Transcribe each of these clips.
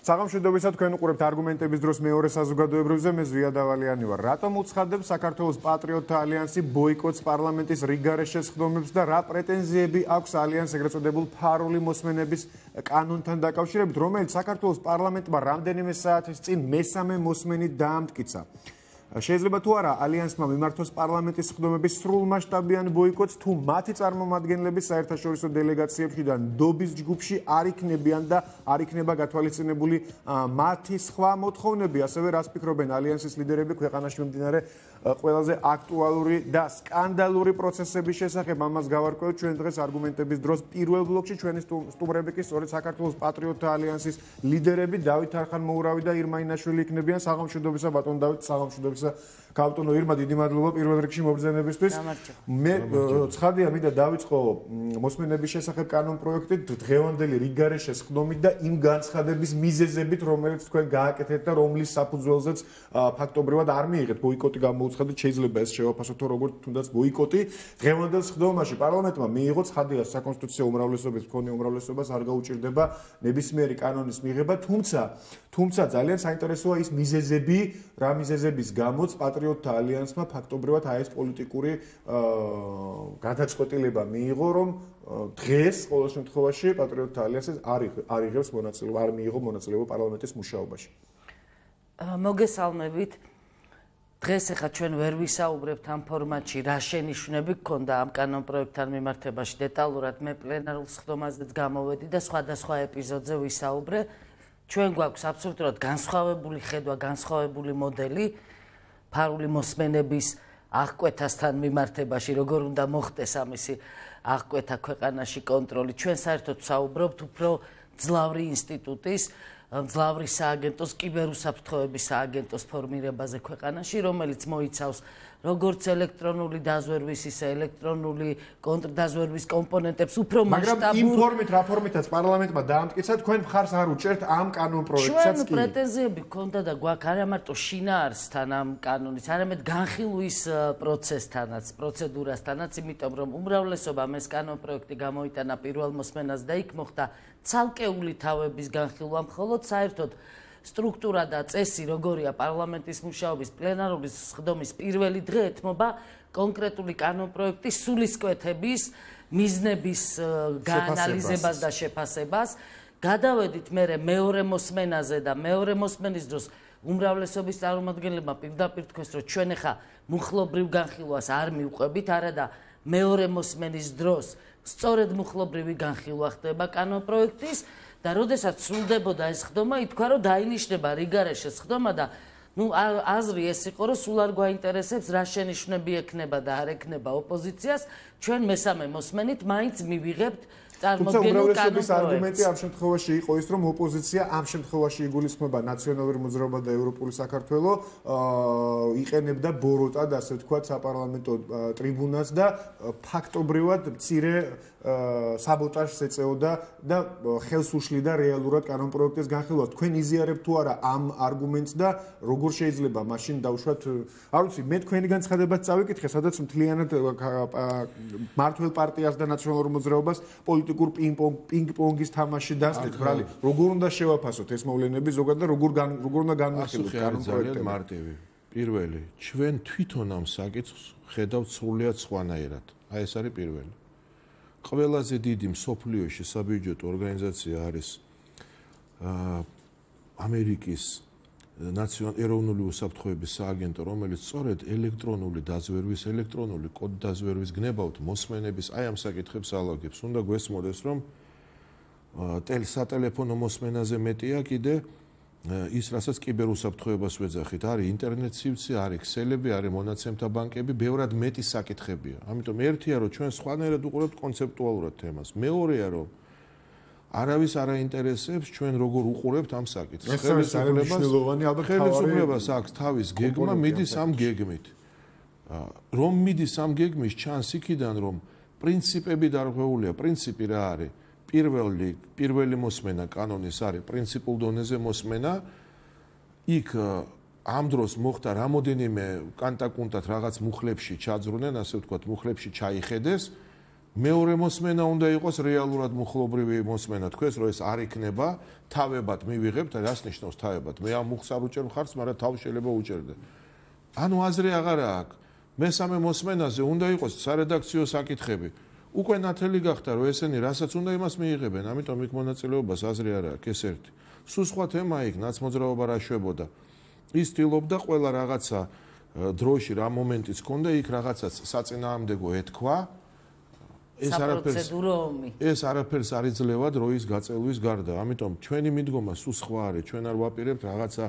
საღამოშვიდობისა თქვენ უყურებთ არგუმენტების დროს მეორე საზოგადოებრივზე მე ზვია დავალიანი ვარ. რატომ უცხადებს საქართველოს პატრიოტთა ალიანსი ბოიკოტს პარლამენტის რიგგარეშე სხდომებს და რა პრეტენზიები აქვს ალიანს ეგრეთ წოდებულ ფარული მოსმენების კანონთან დაკავშირებით, რომელიც საქართველოს პარლამენტმა რამდენიმე საათის წინ მესამე მოსმენით დაამტკიცა. შეიძლება თუ არა ალიანსმა მიმართოს პარლამენტის სხდომების სრულმასშტაბიან ბოიკოტს, თუ მათი წარმომადგენლები საერთაშორისო დელეგაციებში და ნდობის ჯგუფში არ იქნებიან და არ იქნება გათვალისწინებული მათი სხვა მოთხოვნები, ასევე რას ფიქრობენ ალიანსის ლიდერები ქვეყანაში მიმდინარე ყველაზე აქტუალური და სკანდალური პროცესების შესახებ. ამას გავარკვევთ ჩვენ დღეს არგუმენტების დროს პირველ ბლოკში ჩვენი სტუმრები კი სწორედ საქართველოს პატრიოტთა ალიანსის ლიდერები დავით არხანმოურავი და ირმა ინაშვილი იქნებიან. საღამოშვიდობისა ბატონ დავით, საღამოშვიდობისა კაპიტანო ირმა, დიდი მადლობა პირველ რიგში მობრძანებისთვის. მე ცხადია მინდა დავიწყო მოსმენების შესახებ კანონ პროექტით დღევანდელი რიგგარეშე სხდომით და იმ განცხადების მიზეზებით, რომელიც თქვენ გააკეთეთ და რომლის საფუძველზეც ფაქტობრივად არ მიიღეთ ბოიკოტი გამოუცხადეთ, შეიძლება ეს შევაფასოთ როგორც თუნდაც ბოიკოტი. დღევანდელ სხდომაში პარლამენტმა მიიღო ცხადია საკონსტიტუციო უმრავლესობის მქონე უმრავლესობას არ გაუჭირდება ნებისმიერი კანონის მიღება, თუმცა ძალიან საინტერესოა ის მიზეზები, რა მიზეზების გამოც პატრიოტთა ალიანსმა ფაქტობრივად ეს პოლიტიკური გადაწყვეტილება მიიღო, რომ დღეს ყოველ შემთხვევაში პატრიოტთა ალიანსი არ იღებს მონაწილეობა, არ მიიღო მონაწილეობა პარლამენტის მუშაობაში. მოგესალმებით. დღეს ახლა ჩვენ ვერ ვისაუბრებთ ამ ფორმატში რა შენიშვნები გქონდა ამ კანონ პროექტთან მიმართებაში დეტალურად. მე პლენარულ სხდომაზეც გამოვედი და სხვადასხვა ეპიზოდზე ვისაუბრე. ჩვენ გვაქვს აბსოლუტურად განსხვავებული ხედვა, განსხვავებული მოდელი ფარული მოსმენების აღკვეთასთან მიმართებაში, როგორ უნდა მოხდეს ამისი აღკვეთა ქვეყანაში კონტროლი. ჩვენ საერთოდ ვსაუბრობთ უფრო მძლავრი ინსტიტუტის, მძლავრი სააგენტოს, კიბერუსაფრთხოების სააგენტოს ფორმირებაზე ქვეყანაში, რომელიც მოიცავს როგორც ელექტრონული დაზვერვის, ისე ელექტრონული კონტრდაზვერვის კომპონენტებს უფრო მასშტაბურ. მაგრამ იმ ფორმით, რა ფორმითაც პარლამენტმა დაამტკიცა, თქვენ მხარს არ უჭერთ ამ კანონ პროექტსაც კი. ჩვენ პრეტენზიები გქონდა და გვაქვს არა მარტო შინაარსთან ამ კანონის, არამედ განხილვის პროცესთანაც, პროცედურასთანაც, იმიტომ რომ უმრავლესობამ ეს კანონ პროექტი გამოიტანა პირველ მოსმენას და იქ მოხდა ცალკეული თავების განხილვა, მხოლოდ საერთოდ სტრუქტურა და წესი, როგორია პარლამენტის მუშაობის პლენარული სხდომის პირველი დღე ეთმობა კონკრეტული კანონ პროექტის სულისკვეთების, მიზნების გაანალიზებას და შეფასებას. გადავედით მერე მეორე მოსმენაზე და მეორე მოსმენის დროს უმრავლესობის წარმომადგენლებმა პირდაპირ თქვეს, რომ ჩვენ ახლა მუხლობრივ განხილვას არ მივყვებით, არადა მეორე მოსმენის დროს სწორედ მუხლობრივი განხილვა ხდება კანონ პროექტის. და როდესაც სრულდებოდა ეს სხდომა, ითქვა, რომ დაინიშნება რიგგარეშე სხდომა და აზრი ეს იყო, რომ სულ არ გვაინტერესებს რა შენიშვნები ექნება და არ ექნება ოპოზიციას, ჩვენ მესამე მოსმენით მაინც მივიღებთ წარმოდგენილ კანონ პროექტს. არგუმენტი ამ შემთხვევაში იყო ის, რომ ოპოზიცია ამ შემთხვევაში იგულისხმება ნაციონალური მოძრაობა და ევროპული საქართველო იყენებდა ბოროტად, ასე ვთქვათ, საპარლამენტო ტრიბუნას და ფაქტობრივად მცირე საბოტაჟს ეწეოდა და ხელს უშლიდა რეალურად კანონ პროექტის განხილვას. თქვენ იზიარებთ თუ არა ამ არგუმენტს და როგორ შეიძლება მაშინ დავუშვათ, არ ვიცი, მე თქვენი განცხადებაც წავიკითხე, სადაც მთლიანად მართლ პარტიას და ნაციონალურ მოძრაობას პოლიტიკურ პინგ-პონგის თამაში დასდეთ, ბრალი. როგორ უნდა შევაფასოთ ეს მოვლენები ზოგადად და როგორ უნდა განვიხილოთ კანონ პროექტები? მარტივი. პირველი, ჩვენ თვითონ ამ საკითხს ხედავთ სრულიად სხვანაირად. აი ეს არის პირველი. ყველაზე დიდი მსოფლიოში საბიუჯეტო ორგანიზაცია არის ამერიკის ეროვნული უსაფრთხოების სააგენტო, რომელიც სწორედ ელექტრონული დაზვერვის, ელექტრონული კოდ დაზვერვის გნებავთ მოსმენების აი ამ საკითხებს ალაგებს. უნდა გვესმოდეს, რომ სატელეფონო მოსმენაზე მეტია კიდე ის, რასაც კიბერუსაფრთხოებას ვეძახით, არის ინტერნეტ სივრცე, არის ქსელები, არის მონაცემთა ბანკები, ბევრად მეტი საკითხებია. ამიტომ ერთია, რომ ჩვენ სხვანაირად უყურებთ კონცეპტუალურად თემას. მეორეა, რომ არავის არ აინტერესებს ჩვენ როგორ უყურებთ ამ საკითხს. ხელისუფლებას აქვს თავის გეგმა, მიდის ამ გეგმით. რომ მიდის ამ გეგმის ჩანს იქიდან, რომ პრინციპები დარღვეულია, პრინციპი რა არის? პირველი მოსმენა კანონის არის პრინციპულ დონეზე მოსმენა. იქ ამ დროს მოხდა რამოდენიმე კანტაკუნტად რაღაც მუხლებში ჩაძრუნენ, ასე ვთქვათ, მუხლებში ჩაიხედეს მეორე მოსმენა უნდა იყოს რეალურად მუხლობრივი მოსმენა. თქვენს რომ ეს არ იქნება, თავებად მივიღებთ, რას ნიშნავს თავებად? მე ამ მუხს არ უჭერ მხარს, მაგრამ თავ შეიძლება უჭერდე. ანუ აზრი აღარა აქვს. მესამე მოსმენაზე უნდა იყოს სარედაქციო საკითხები. უკვე ნათელი გახდა რომ ესენი რასაც უნდა იმას მიიღებენ, ამიტომ იქ მონაწილეობას აზრი არ აქვს, ეს ერთი. სულ სხვა თემა იქ ნაცმოძრაობა რა შვებოდა. ის ცდილობდა ყველა რაღაცა დროში რა მომენტიც ქონდა, იქ რაღაცას საწინააღმდეგო ეთქვა. ეს არაფერს არ იძლევა დროის გაწელვის გარდა. ამიტომ ჩვენი მიდგომა სულ სხვა არის. ჩვენ არ ვაპირებთ რაღაცა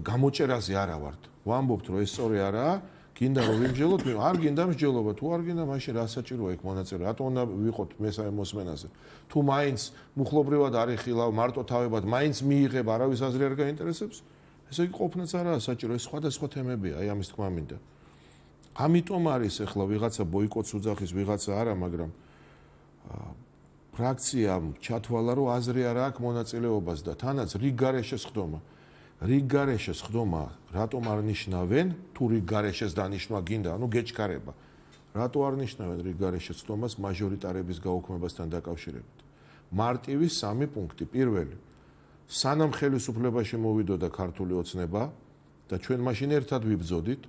გამოჭერაზე არა ვართ. ვამბობთ რომ ეს სწორი არაა. გინდა რომ ვიმსჯელოთ, არ გინდა მსჯელობა, თუ არ გინდა, მაშინ რა საჭიროა იქ მონაწილე? რატო უნდა ვიყოთ მესამე მოსმენაზე? თუ მაინც მუხლობრივად არ ეხილავ, მარტო თავებად, მაინც მიიღებ, არავის აზრი არ გაინტერესებს? ესე იგი ყოფნაც არაა საჭირო, ეს სხვადასხვა თემებია, აი ამის თქმა მინდა. ამიტომ არის ახლა ვიღაცა ბოიკოტს უძახის, ვიღაცა არა, მაგრამ ფრაქციამ ჩათვალა, რომ აზრი არ აქვს მონაწილეობას და თანაც რიგ გარეშეს ხდომა. რიგ გარეშეს ხდომა, რატომ არ ნიშნავენ, თუ რიგ გარეშეს დანიშნვა გინდა, ანუ გეჩქარება. რატო არ ნიშნავენ რიგ გარეშეს ხდომას მაჟორიტარების გაუქმებასთან დაკავშირებით? მარტივი 3 პუნქტი. პირველი, სანამ ხელისუფლებაში მოვიდოდა ქართული ოცნება და ჩვენ მაშინ ერთად ვიბრძოდით,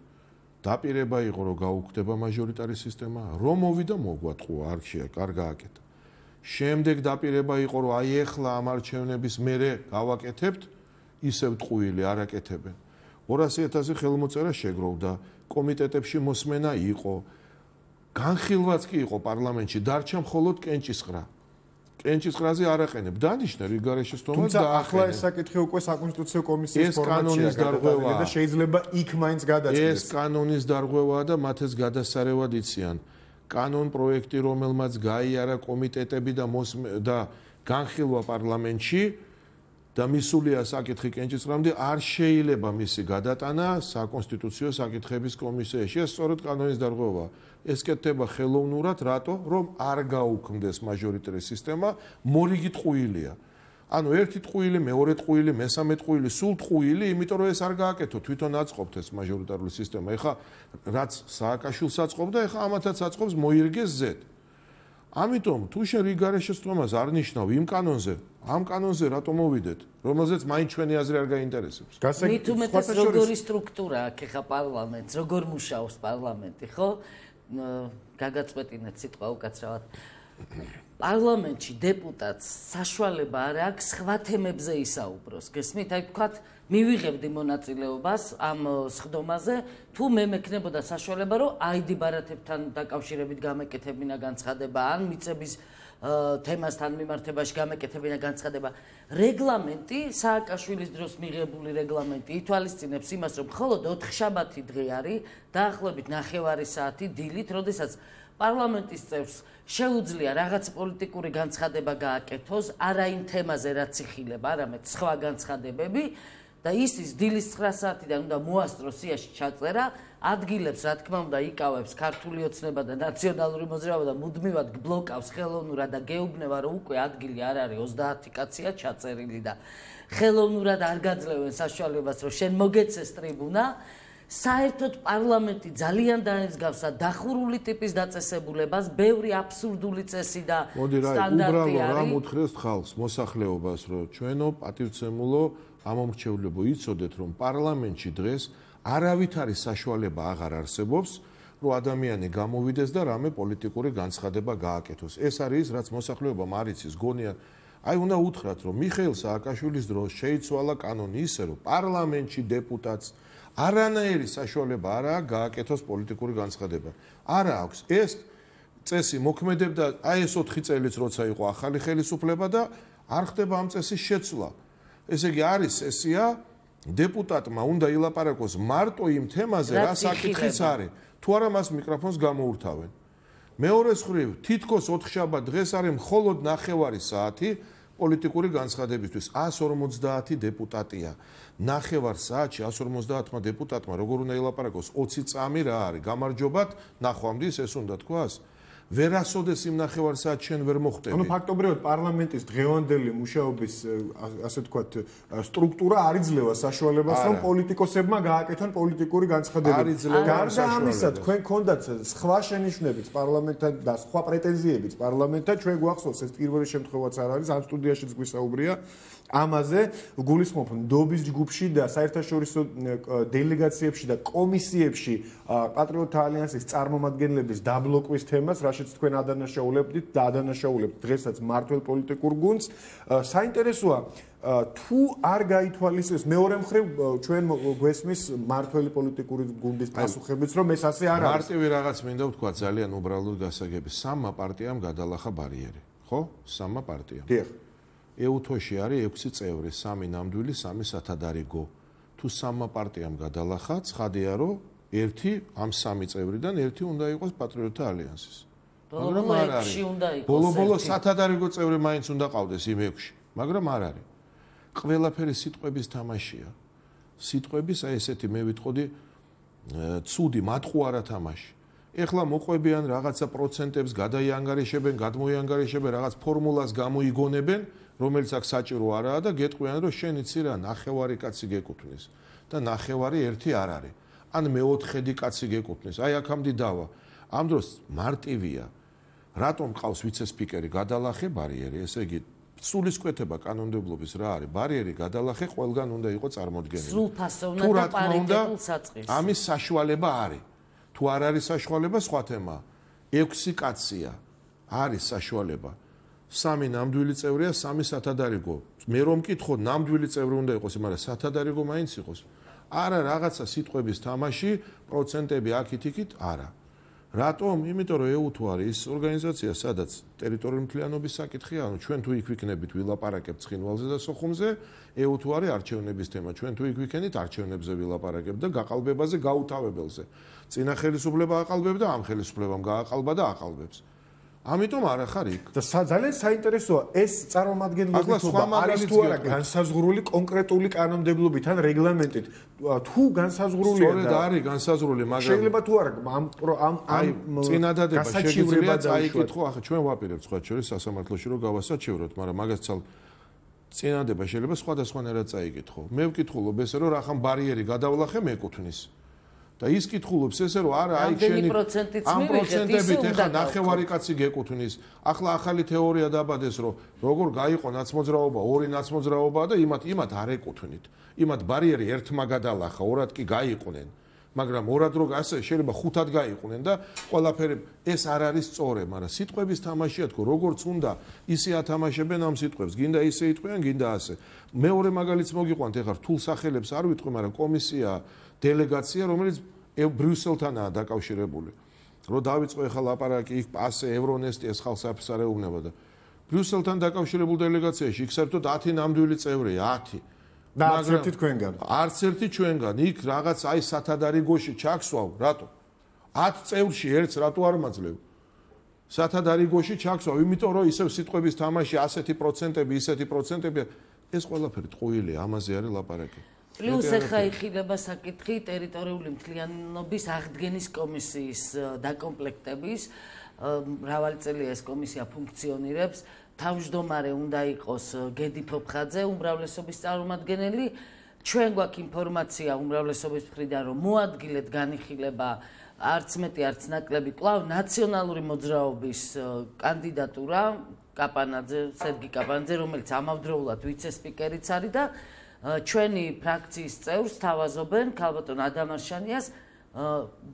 დაპირება იყო რომ გაუქმდება მაჟორიტარი სისტემა, რომ მოვიდა მოგვატყუა, არ შეა, არ გააკეთა. შემდეგ დაპირება იყო რომ აი ეხლა ამ არჩევნების მერე გავაკეთებთ, ისევ ტყუილი არ აკეთებენ. 200.000 ხელმოწერა შეგროვდა, კომიტეტებში მოსმენა იყო. განხილვაც კი იყო პარლამენტში, დარჩა მხოლოდ კენჭისყრა. კენჭისყრაზე არ აყენებ, დანიშნა რიგ გარეშეს თომას და ახლა ეს საკითხი უკვე საკონსტიტუციო კომისიის ფორმატშია გადადებული და შეიძლება იქ მაინც გადაწყვეტეს. ეს კანონის დარღვევაა და მათ ეს გადასარევად იციან. კანონ პროექტი, რომელმაც გაიარა კომიტეტები და განხილვა პარლამენტში და მისულია საკითხი კენჭისყრამდე, არ შეიძლება მისი გადატანა საკონსტიტუციო საკითხების კომისიაში. ეს სწორედ კანონის დარღვევაა. ეს კეთდება ხელოვნურად, რატო? რომ არ გაუქმდეს მაჟორიტარი სისტემა, მორიგი ტყუილია. ანუ ერთი ტყუილი, მეორე ტყუილი, მესამე ტყუილი, სულ ტყუილი, იმიტომ რომ ეს არ გააკეთო, თვითონ აწყობთ ეს მაჟორიტარული სისტემა. ეხა რაც სააკაშვილს აწყობდა, ეხა ამათაც აწყობს მოირგეს ზედ. ამიტომ თუ შენ რიგ გარეშეს თომას არ ნიშნავ იმ კანონზე, ამ კანონზე რატო მოვიდეთ, რომელზეც მაინც ჩვენი აზრი არ გაინტერესებს. მით უმეტეს როგორი სტრუქტურა აქვს ეხა პარლამენტს, როგორ მუშაობს პარლამენტი, ხო? გაგაწყვეტინეთ სიტყვა უკაცრავად. პარლამენტში დეპუტატს საშუალება არ აქვს სხვა თემებზე ისაუბროს. გესმით, აი თქვათ, მივიღებდი მონაწილეობას ამ სხდომაზე, თუ მე მექნებოდა საშუალება, რომ აიდი ბარათებთან დაკავშირებით გამეკეთებინა განცხადება, ან მიწების თემასთან მიმართებაში გამეკეთებინა განცხადება. რეგლამენტი, სააკაშვილის დროს მიღებული რეგლამენტი ითვალისწინებს იმას, რომ მხოლოდ 4 შაბათი დღე არის, დაახლოებით 9 საათი დილით, როდესაც პარლამენტის წევრს შეუძლია რაღაც პოლიტიკური განცხადება გააკეთოს, არა იმ თემაზე, რაც იხილება, არამედ სხვა განცხადებები და ის დილის 9 საათიდან უნდა მოასწროს სიაში ჩაწერა, ადგილებს, რა თქმა უნდა, იკავებს ქართული ოცნება და ნაციონალური მოძრაობა და მუდმივად ბლოკავს ხელოვნურად და გეუბნება, რომ უკვე ადგილი არ არის 30 კაცია ჩაწერილი და ხელოვნურად არ გაძლევენ საშუალებას, რომ შენ მოგეცეს ტრიბუნა. საერთოდ პარლამენტი ძალიან დაემსგავსა დახურული ტიპის დაწესებულებას, ბევრი აბსურდული წესი და სტანდარტი არის. რა მოთხრეს ხალხს, მოსახლეობას, რომ ჩვენო პატივცემულო ამომრჩევლებო იცოდეთ, რომ პარლამენტში დღეს არავითარი საშუალება აღარ არსებობს, რომ ადამიანი გამოვიდეს და რამე პოლიტიკური განცხადება გააკეთოს. ეს არის რაც მოსახლეობამ არ იცის, გონიან. აი უნდა უთხრათ, რომ მიხეილ სააკაშვილის დროს შეიცვალა კანონი ისე, რომ პარლამენტში დეპუტატს არანაირი საშუალება არ აქვს გააკეთოს პოლიტიკური განცხადება. არა აქვს. ეს წესი მოქმედებდა აი ეს 4 წელიც როცა იყო ახალი ხელისუფლება და არ ხდება ამ წესის შეცვლა. ესე იგი არის სესია, დეპუტატმა უნდა ილაპარაკოს მარტო იმ თემაზე, რა საკითხიც არის. თუ არა მას მიკროფონს გამოურთავენ. მეორე მხრივ, თითქოს 4 შაბათ დღეს არის მხოლოდ 9 საათი პოლიტიკური განცხადებისთვის. 150 დეპუტატია. 9 საათში 150 დეპუტატმა როგორ უნდა ილაპარაკოს 20 წამი რა არის? გამარჯობათ, ნახვამდის ეს უნდა თქვას. ვერასოდეს იმ ნახევარსაათს შენ ვერ მოხვდები. ანუ ფაქტობრივად პარლამენტის დღევანდელი მუშაობის ასე ვთქვათ სტრუქტურა არ იძლევა საშუალებას რომ პოლიტიკოსებმა გააკეთონ პოლიტიკური განცხადებები. გარდა ამისა თქვენ გქონდათ სხვა შენიშვნებიც პარლამენტთან და სხვა პრეტენზიებიც პარლამენტთან ჩვენ გვახსოვს ეს პირველი შემთხვევაც არ არის ამ სტუდიაშიც გვისაუბრია ამაზე გულისხმობ ნდობის ჯგუფში და საერთაშორისო დელეგაციებში და კომისიებში პატრიოტთა ალიანსის წარმომადგენლების დაბლოკვის თემას, რაშიც თქვენ ადანაშაულებდით და ადანაშაულებთ დღესაც მმართველ პოლიტიკურ გუნდს. საინტერესოა თუ არ გაითვალისწინებს მეორე მხრივ ჩვენ გვესმის მმართველი პოლიტიკური გუნდის პასუხებიც რომ ეს ასე არ არის. მარტივი რაღაც მინდა ვთქვა ძალიან უბრალოდ გასაგები. სამმა პარტიამ გადალახა ბარიერი, ხო? სამმა პარტიამ. დიახ. ეუთოში არის 6 წევრი, 3 ნამდვილი, 3 სათადარიგო. თუ სამმა პარტიამ გადალახა, ცხადია რომ ერთი ამ 3 წევრიდან ერთი უნდა იყოს პატრიოტთა ალიანსის. მაგრამ არ არის. ბოლო-ბოლო სათადარიგო წევრი მაინც უნდა ყავდეს იმ 6-ში, მაგრამ არ არის. ყველაფერი სიტყვების თამაშია. სიტყვების აი ესეთი მე ვიტყოდი ცუდი მატყუარა თამაში. ეხლა მოყვებიან რაღაცა პროცენტებს, გადაიანგარიშებენ, გადმოიანგარიშებენ, რაღაც ფორმულას გამოიგონებენ, რომელიც აქ საჭირო არაა და გეტყვიან რომ შენ იცი რა, ნახევარი კაცი გეკუთვნის და ნახევარი ერთი არ არის. ან მეოთხედი კაცი გეკუთვნის. აი აქამდე დავა. ამ დროს მარტივია. რატომ ყავს ვიცე-სპიკერი გადალახე ბარიერი, ესე იგი სულისკვეთება კანონმდებლობის რა არის? ბარიერი გადალახე ყველგან უნდა იყოს წარმოდგენილი. სრულფასოვნა და პარიტეტულ საწყისს. ამის საშუალება არის. თუ არ არის საშუალება, სხვა თემაა. 6 კაცია. არის საშუალება. 3 ნამდვილი წევრია, 3 სათადარიგო. მე რომ მკითხო, ნამდვილი წევრი უნდა იყოს, მაგრამ სათადარიგო მაინც იყოს. არა რაღაცა სიტყვების თამაში, პროცენტები აქით-იქით არა. რატომ? იმიტომ რომ ეუთუ არის ის ორგანიზაცია, სადაც ტერიტორიული მთლიანობის საკითხია, ანუ ჩვენ თუ იქ ვიქნებით ვილაპარაკებთ ცხინვალზე და სოხუმზე, ეუთუ არის არჩევნების თემა. ჩვენ თუ იქ ვიქენით არჩევნებზე ვილაპარაკებთ და გაყალბებაზე, გაუთავებელზე. წინა ხელისუფლება აყალბებს და ამ ხელისუფლებამ გააყალბა და აყალბებს. ამიტომ არ ახარ იქ. და ძალიან საინტერესოა ეს წარმომადგენლობა არის თუ არა განსაზღვრული კონკრეტული კანონმდებლობით ან რეგლამენტით. თუ განსაზღვრულია სწორედ არის განსაზღვრული, მაგრამ შეიძლება თუ არა ამ წინადადება შეგიძლია წაიკითხო, ახლა ჩვენ ვაპირებთ სხვა შორის სასამართლოში რომ გავასაჩივროთ, მაგრამ მაგას წინადადება შეიძლება სხვადასხვანაირად წაიკითხო. მე ვკითხულობ ესე რომ რახან ბარიერი გადავლახე მეკუთვნის. და ის კითხულობს ესე რომ არა აი შენი ამ პროცენტებით ეხა ნახევარი კაცი გეკუთვნის. ახლა ახალი თეორია დაბადეს რომ როგორ გაიყო ნაცმოძრაობა, ორი ნაცმოძრაობაა და იმათ არ ეკუთვნით. იმათ ბარიერი ერთმა გადალახა, ორად კი გაიყვნენ. მაგრამ ორად რო ასე შეიძლება ხუთად გაიყვნენ და ყველაფერი ეს არ არის სწორი, მაგრამ სიტყვების თამაშია თქო, როგორც უნდა ისე ათამაშებენ ამ სიტყვებს. გინდა ისე იტყვიან, გინდა ასე. მეორე მაგალითს მოგიყვანთ ეხლა რთულ სახელებს არ ვიტყვი, მაგრამ კომისია დელეგაცია, რომელიც ბრიუსელთანაა დაკავშირებული. რო დავიწყო ეხლა ლაპარაკი იქ ასე ევრონესტი ეს ხალხს აფსარეუბნება და ბრიუსელთან დაკავშირებულ დელეგაციაში იქ საერთოდ 10 ნამდვილი წევრია, 10. და არც ერთი თქვენგან. არც ერთი ჩვენგან. იქ რაღაც აი სათადარიგოში ჩაქსვავ, რატო? 10 წევრში ერთს რატო არ მაძლევ? სათადარიგოში ჩაქსვავ, იმიტომ რომ ისევ სიტყვების თამაში ასეთი პროცენტები, ისეთი პროცენტები, ეს ყველაფერი ტყუილია, ამაზე არის ლაპარაკი. პლუს ახლა იხილება საკითხი ტერიტორიული მთლიანობის აღდგენის კომისიის დაკომპლექტების. მრავალი წელია ეს კომისია ფუნქციონირებს. თავმჯდომარე უნდა იყოს გედი ფოფხაძე, უმრავლესობის წარმომადგენელი. ჩვენ გვაქვს ინფორმაცია უმრავლესობის მხრიდან, რომ მოადგილედ განიხილება არც მეტი, არც ნაკლები კვლავ ნაციონალური მოძრაობის კანდიდატურა კაპანაძე, სერგი კაპანაძე, რომელიც ამავდროულად ვიცე-სპიკერიც არის და ჩვენი ფრაქციის წევრს თავაზობენ ქალბატონ ადამარშანიას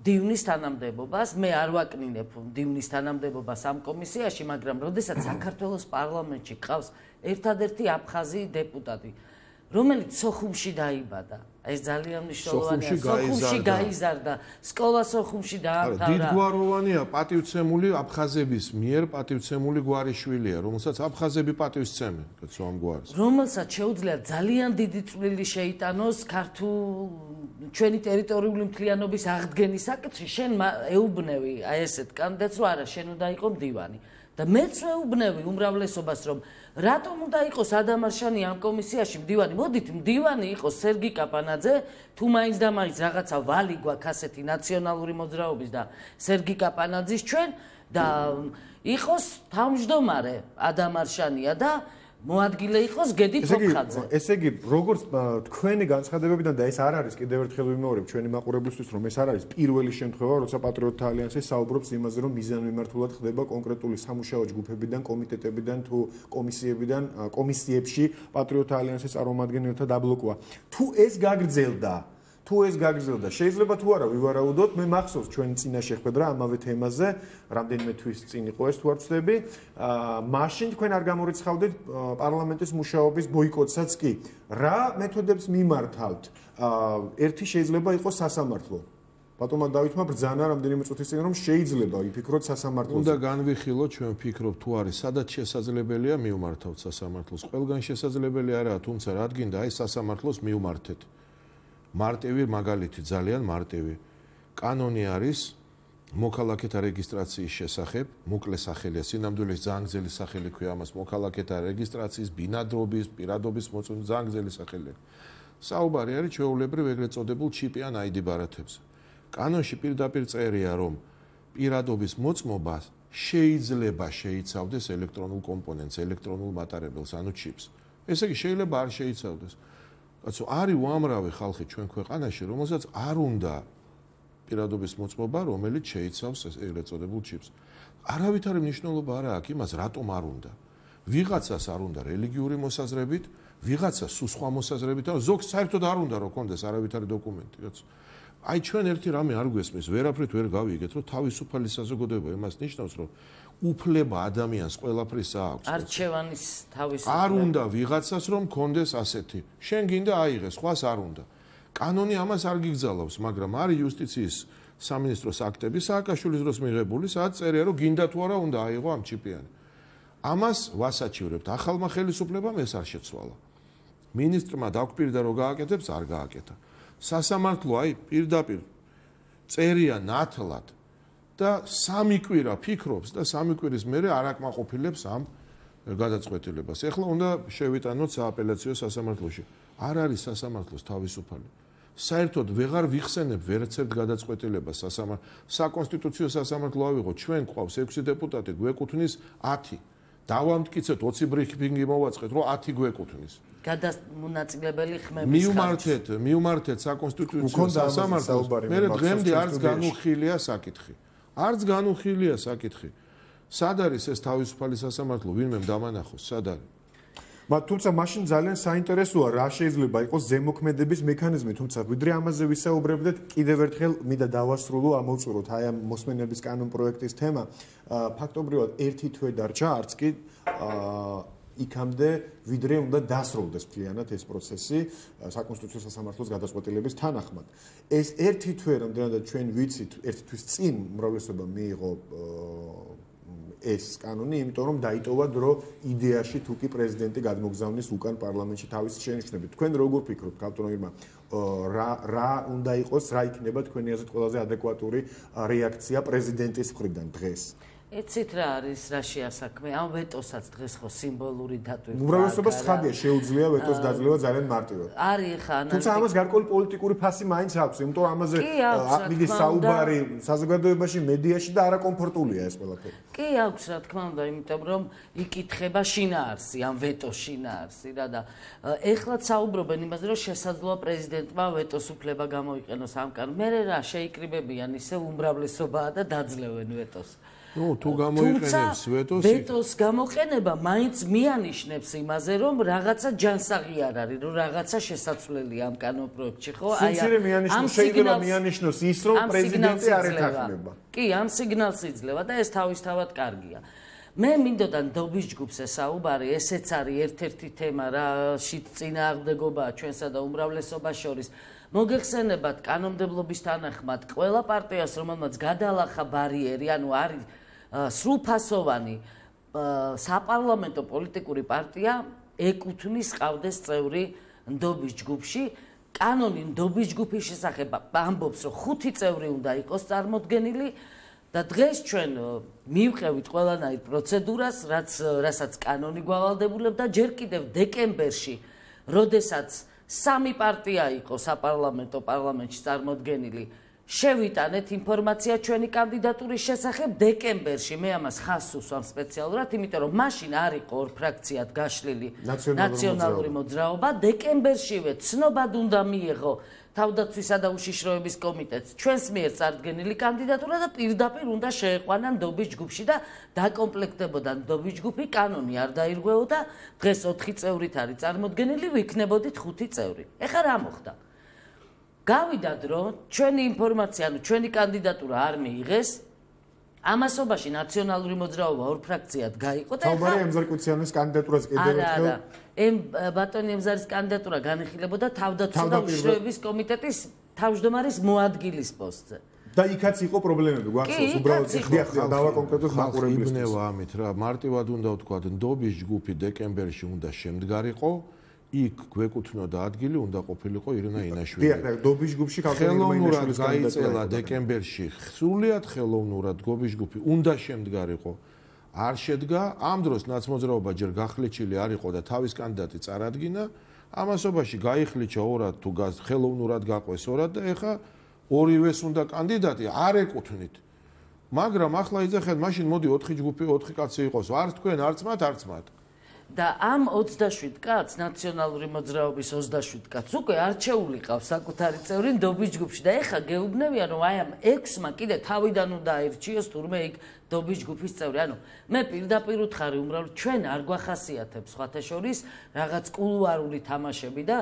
დივნის თანამდებობას. მე არ ვაკნინებ დივნის თანამდებობას ამ კომისიაში, მაგრამ როდესაც საქართველოს პარლამენტში ყავს ერთადერთი აფხაზი დეპუტატი, რომელიც სოხუმში დაიბადა. ეს ძალიან მნიშვნელოვანია. სოხუმში გაიზარდა, სკოლა სოხუმში დაამთავრა. დიდგვაროვანია პატივცემული აფხაზების მიერ პატივცემული გვარიშვილია, რომელსაც აფხაზები პატივს ცემენ, კაცო ამ გვარს. რომელსაც შეუძლია ძალიან დიდი წვლილი შეიტანოს ჩვენი ტერიტორიული მთლიანობის აღდგენის საკითხში. შენ ეუბნევი აი ესეთ კანდიდატს, რომ არა, შენ უნდა იყო მდივანი. და მეც ვეუბნევი უმრავლესობას, რომ რატომ უნდა იყოს ადამარშანი ამ კომისიაში მდივანი? მოდით მდივანი იყოს სერგი კაპანაძე, თუ მაინც და მაინც რაღაცა ვალი გვაქვს ასეთი ნაციონალური მოძრაობის და სერგი კაპანაძის ჩვენ და იყოს თავმჯდომარე ადამარშანია და მოადგილე იყოს გედი ცოცხაძე. ესე იგი, როგორც თქვენი განცხადებებიდან და ეს არ არის კიდევ ერთხელ ვიმეორებ ჩვენი მაყურებლისთვის, რომ ეს არ არის პირველი შემთხვევა, როცა პატრიოტთა ალიანსი საუბრობს იმაზე, რომ მიზანმიმართულად ხდება კონკრეტული სამუშაო ჯგუფებიდან, კომიტეტებიდან თუ კომისიებიდან, კომისიებში პატრიოტთა ალიანსის წარმომადგენელთა დაბლოკვა. თუ ეს გაგრძელდა, შეიძლება თუ არა ვივარაუდოთ, მე მახსოვს ჩვენ წინა შეხვედრა ამავე თემაზე, რამდენიმე თვის წინ იყო ეს თუ არ ვცდები, მაშინ თქვენ არ გამორიცხავდით პარლამენტის მუშაობის ბოიკოტსაც კი. რა მეთოდებს მიმართავთ? ერთი შეიძლება იყოს სასამართლო. ბატონმა დავითმა ბრძანა რამდენიმე წუთის წინ რომ შეიძლება იფიქროთ სასამართლოზე. უნდა განვიხილოთ, ჩვენ ვფიქრობ თუ არის სადაც შესაძლებელია მივმართავთ სასამართლოს. ყველგან შესაძლებელი არაა, თუმცა რადგან და აი სასამართლოს მივმართეთ. მარტივი მაგალითი, ძალიან მარტივი. კანონი არის მოქალაქეთა რეგისტრაციის შესახებ, მოკლე სახელია, სინამდვილეში ძალიან გრძელი სახელი ქვია ამას, მოქალაქეთა რეგისტრაციის, ბინადრობის, პირადობის მოწმობის ძალიან გრძელი სახელია. საუბარი არის ჩვეულებრივ ეგრეთ წოდებულ ჩიპი ან ID ბარათებზე. კანონში პირდაპირ წერია, რომ პირადობის მოწმობას შეიძლება შეიცავდეს ელექტრონულ კომპონენტს, ელექტრონულ მატარებელს, ანუ ჩიპს. ესე იგი შეიძლება არ შეიცავდეს. კაცო, არის უამრავი ხალხი ჩვენ ქვეყანაში, რომელსაც არ უნდა პირადობის მოწმობა, რომელიც შეიცავს ეგრეთ წოდებულ ჩიპს. არავითარი მნიშვნელობა არ აქვს იმას, რატომ არ უნდა. ვიღაცას არ უნდა რელიგიური მოსაზრებით, ვიღაცას სხვა მოსაზრებით, ზოგს საერთოდ არ უნდა რომ კონდეს არავითარი დოკუმენტი, კაცო. აი ჩვენ ერთი რამე არ გვესმის, ვერაფრით ვერ გავიგეთ, რომ თავისუფალი საზოგადოება იმას ნიშნავს, რომ უფლება ადამიანს ყველაფრის აქვს. არჩევანის თავისუფლება. არ უნდა ვიღაცას რომ კონდეს ასეთი. შენ გინდა აიღეს, ხვას არ უნდა. კანონი ამას არ გიგზავნოს, მაგრამ არის იუსტიციის სამინისტროს აქტები სააკაშვილის დროს მიღებული, სადაც წერია, რომ გინდა თუ არა უნდა აიღო ამ ჩიპიანი. ამას ვასაჩივრებთ. ახალმა ხელისუფლებამ ეს არ შეცვალა. მინისტრმა დაგვპირდა რომ გააკეთებს, არ გააკეთა. სასამართლო აი პირდაპირ წერია ნათლად და სამი კვირა ფიქრობს და სამი კვირის მერე არ აკმაყოფილებს ამ გადაწყვეტილებას. ეხლა უნდა შევიტანოთ სააპელაციო სასამართლოში. არ არის სასამართლოს თავისუფალი. საერთოდ ვეღარ ვიხსენებ ვერცერთ გადაწყვეტილებას საკონსტიტუციო სასამართლო ავიღოთ, ჩვენ გვყავს 6 დეპუტატი, გვეკუთვნის 10. დავამტკიცეთ 20 ბრიფინგი მოვაწყეთ, რომ 10 გვეკუთვნის. გადამონაწილებელი ხმების მივმართეთ საკონსტიტუციო სასამართლოს. მე დღემდე არც განუხილია საკითხი. არც განუხილია საკითხი. სად არის ეს თავისუფალი სასამართლო? ვინმე დამანახოს, სად არის? თუმცა მაშინ ძალიან საინტერესოა რა შეიძლება იყოს ზემოქმედების მექანიზმი, თუმცა ვიდრე ამაზე ვისაუბრებდეთ, კიდევ ერთხელ მინდა დავასრულო, ამოვწუროთ აი ამ მოსმენების კანონ პროექტის თემა. ფაქტობრივად ერთი თვე დარჩა, არც კი იქამდე ვიდრე უნდა დასრულდეს მთლიანად ეს პროცესი საკონსტიტუციო სასამართლოს გადაწყვეტილების თანახმად. ეს ერთი თვე, რამდენადაც ჩვენ ვიცით, ერთი თვის წინ უმრავლესობა მიიღო ეს კანონი, იმიტომ რომ დაიტოვა დრო იდეაში თუ კი პრეზიდენტი გადმოგზავნის უკან პარლამენტში თავის შენიშვნებით. თქვენ როგორ ფიქრობთ, კაპიტონირმა, რა უნდა იყოს, რა იქნება თქვენი აზრით ყველაზე ადეკვატური რეაქცია პრეზიდენტის მხრიდან დღეს? იცით რა არის რაშია საქმე? ამ ვეტოსაც დღეს ხო სიმბოლური დატვირთვა. უმრავლესობას ხადია შეუძლია ვეტოს დაძლევა ძალიან მარტივად. არის ხა თუმცა ამას გარკვეული პოლიტიკური ფასი მაინც აქვს, იმიტომ რომ ამაზე მიდის საუბარი საზოგადოებაში, მედიაში და არაკომფორტულია ეს ყველაფერი. კი აქვს, რა თქმა უნდა, იმიტომ რომ იკითხება შინაარსი, ამ ვეტოს შინაარსი რა და ეხლაც საუბრობენ იმაზე, რომ შესაძლოა პრეზიდენტმა ვეტოს უფლება გამოიყენოს ამ კანონს. მე რა შეიკრიბებიან ისე უმრავლესობაა და დაძლევენ ვეტოს. თუ გამოიყენებს ვეტოს გამოყენება მაინც მიანიშნებს იმაზე, რომ რაღაცა ჯანსაღი არ არის, რომ რაღაცა შესაძლებელია ამ კანონ პროექტში, ხო? ამ შეიძლება მიანიშნოს ის, რომ პრეზიდენტი არ ეთანხმება. კი, ამ სიგნალს იძლევა და ეს თავისთავად კარგია. მე მინდოდა ნდობის ჯგუფს ესაუბარი, ესეც არის ერთ-ერთი თემა, რაშიც წინააღმდეგობაა ჩვენსა და უმრავლესობას შორის. მოგეხსენებათ კანონმდებლობის თანახმად, ყველა პარტიას, რომელმაც გადაალახა ბარიერი, ანუ არის სრულფასოვანი საპარლამენტო პოლიტიკური პარტია, ეკუთვნის ყავდეს წევრი ნდობის ჯგუფში. კანონი ნდობის ჯგუფის შესახებ ამბობს, რომ 5 წევრი უნდა იყოს წარმოდგენილი და დღეს ჩვენ მივყევით ყველანაირ პროცედურას, რასაც კანონი გვალდებულებს და ჯერ კიდევ დეკემბერში, როდესაც 3 პარტია იყო საპარლამენტო პარლამენტში წარმოდგენილი, შევიტანეთ ინფორმაცია ჩვენი კანდიდატურის შესახებ დეკემბერში. მე ამას ხაზს უსვამ სპეციალურად, იმიტომ რომ მაშინ არ იყო ორ ფრაქციად გაშლილი ნაციონალური მოძრაობა. დეკემბერშივე ცნობად უნდა მიიღო თავდაცვისა და უშიშროების კომიტეტს ჩვენს მიერ წარდგენილი კანდიდატურა და პირდაპირ უნდა შეეყვანა ნდობის ჯგუფში და დაკომპლექტებოდა ნდობის ჯგუფი, კანონი არ დაირღვეოდა. დღეს 4 წევრით არის წარმოდგენილი, ვიქნებოდით 5 წევრი. ეხლა რა მოხდა? გავიდა დრო, ჩვენი ინფორმაცია, ანუ ჩვენი კანდიდატურა არ მიიღეს. ამასობაში ნაციონალური მოძრაობა ორ ფრაქციად გაიყო და თაობარი ემზარკვიციანის კანდიდატურას კიდევ ერთხელ ბატონი ემზარის კანდიდატურა განიხილებოდა თავდაცვის და უშიშროების კომიტეტის თავმჯდომარის მოადგილის პოსტზე. და იქაც იყო პრობლემები, გვახსოვს, უბრალოდ ხდია დავა კონკრეტულ მაყურებლისთვის. იბნევა ამით რა, მარტივად უნდა ვთქვა, ნდობის ჯგუფი დეკემბერში უნდა შემდგარიყო. იქ გვეკუთვნოდა ადგილი, უნდა ყოფილიყო ირინა ინაშვილი. დიახ, ნდობის ჯგუფში ხელოვნურად გაიწელა დეკემბერში, სრულიად ხელოვნურად ნდობის ჯგუფი უნდა შემდგარიყო. არ შედგა, ამ დროს ნაცმოძრაობა ჯერ გახლეჩილი არ იყო და თავის კანდიდატი წარადგინა. ამასობაში გაიხლიჩა ორად თუ ხელოვნურად გაყვეს ორად და ეხა ორივეს უნდა კანდიდატი არ ეკუთვნით. მაგრამ ახლა იძახეთ, მაშინ მოდი 4 ჯგუფი, 4 კაცი იყოს, არც თქვენ, არც მათ. და ამ 27 კაცს ნაციონალური მოძრაობის 27 კაცს უკვე არჩეული ყავს საკუთარი წევრი ნდობის ჯგუფში და ეხა გეუბნებიან რომ აი ამ 6-მა კიდე თავიდან უნდა აირჩიოს თურმე იქ ნდობის ჯგუფის წევრი. ანუ მე პირდაპირ ვთხარი უმრავლოდ ჩვენ არ გვახასიათებს სხვათა შორის რაღაც კულუარული თამაშები და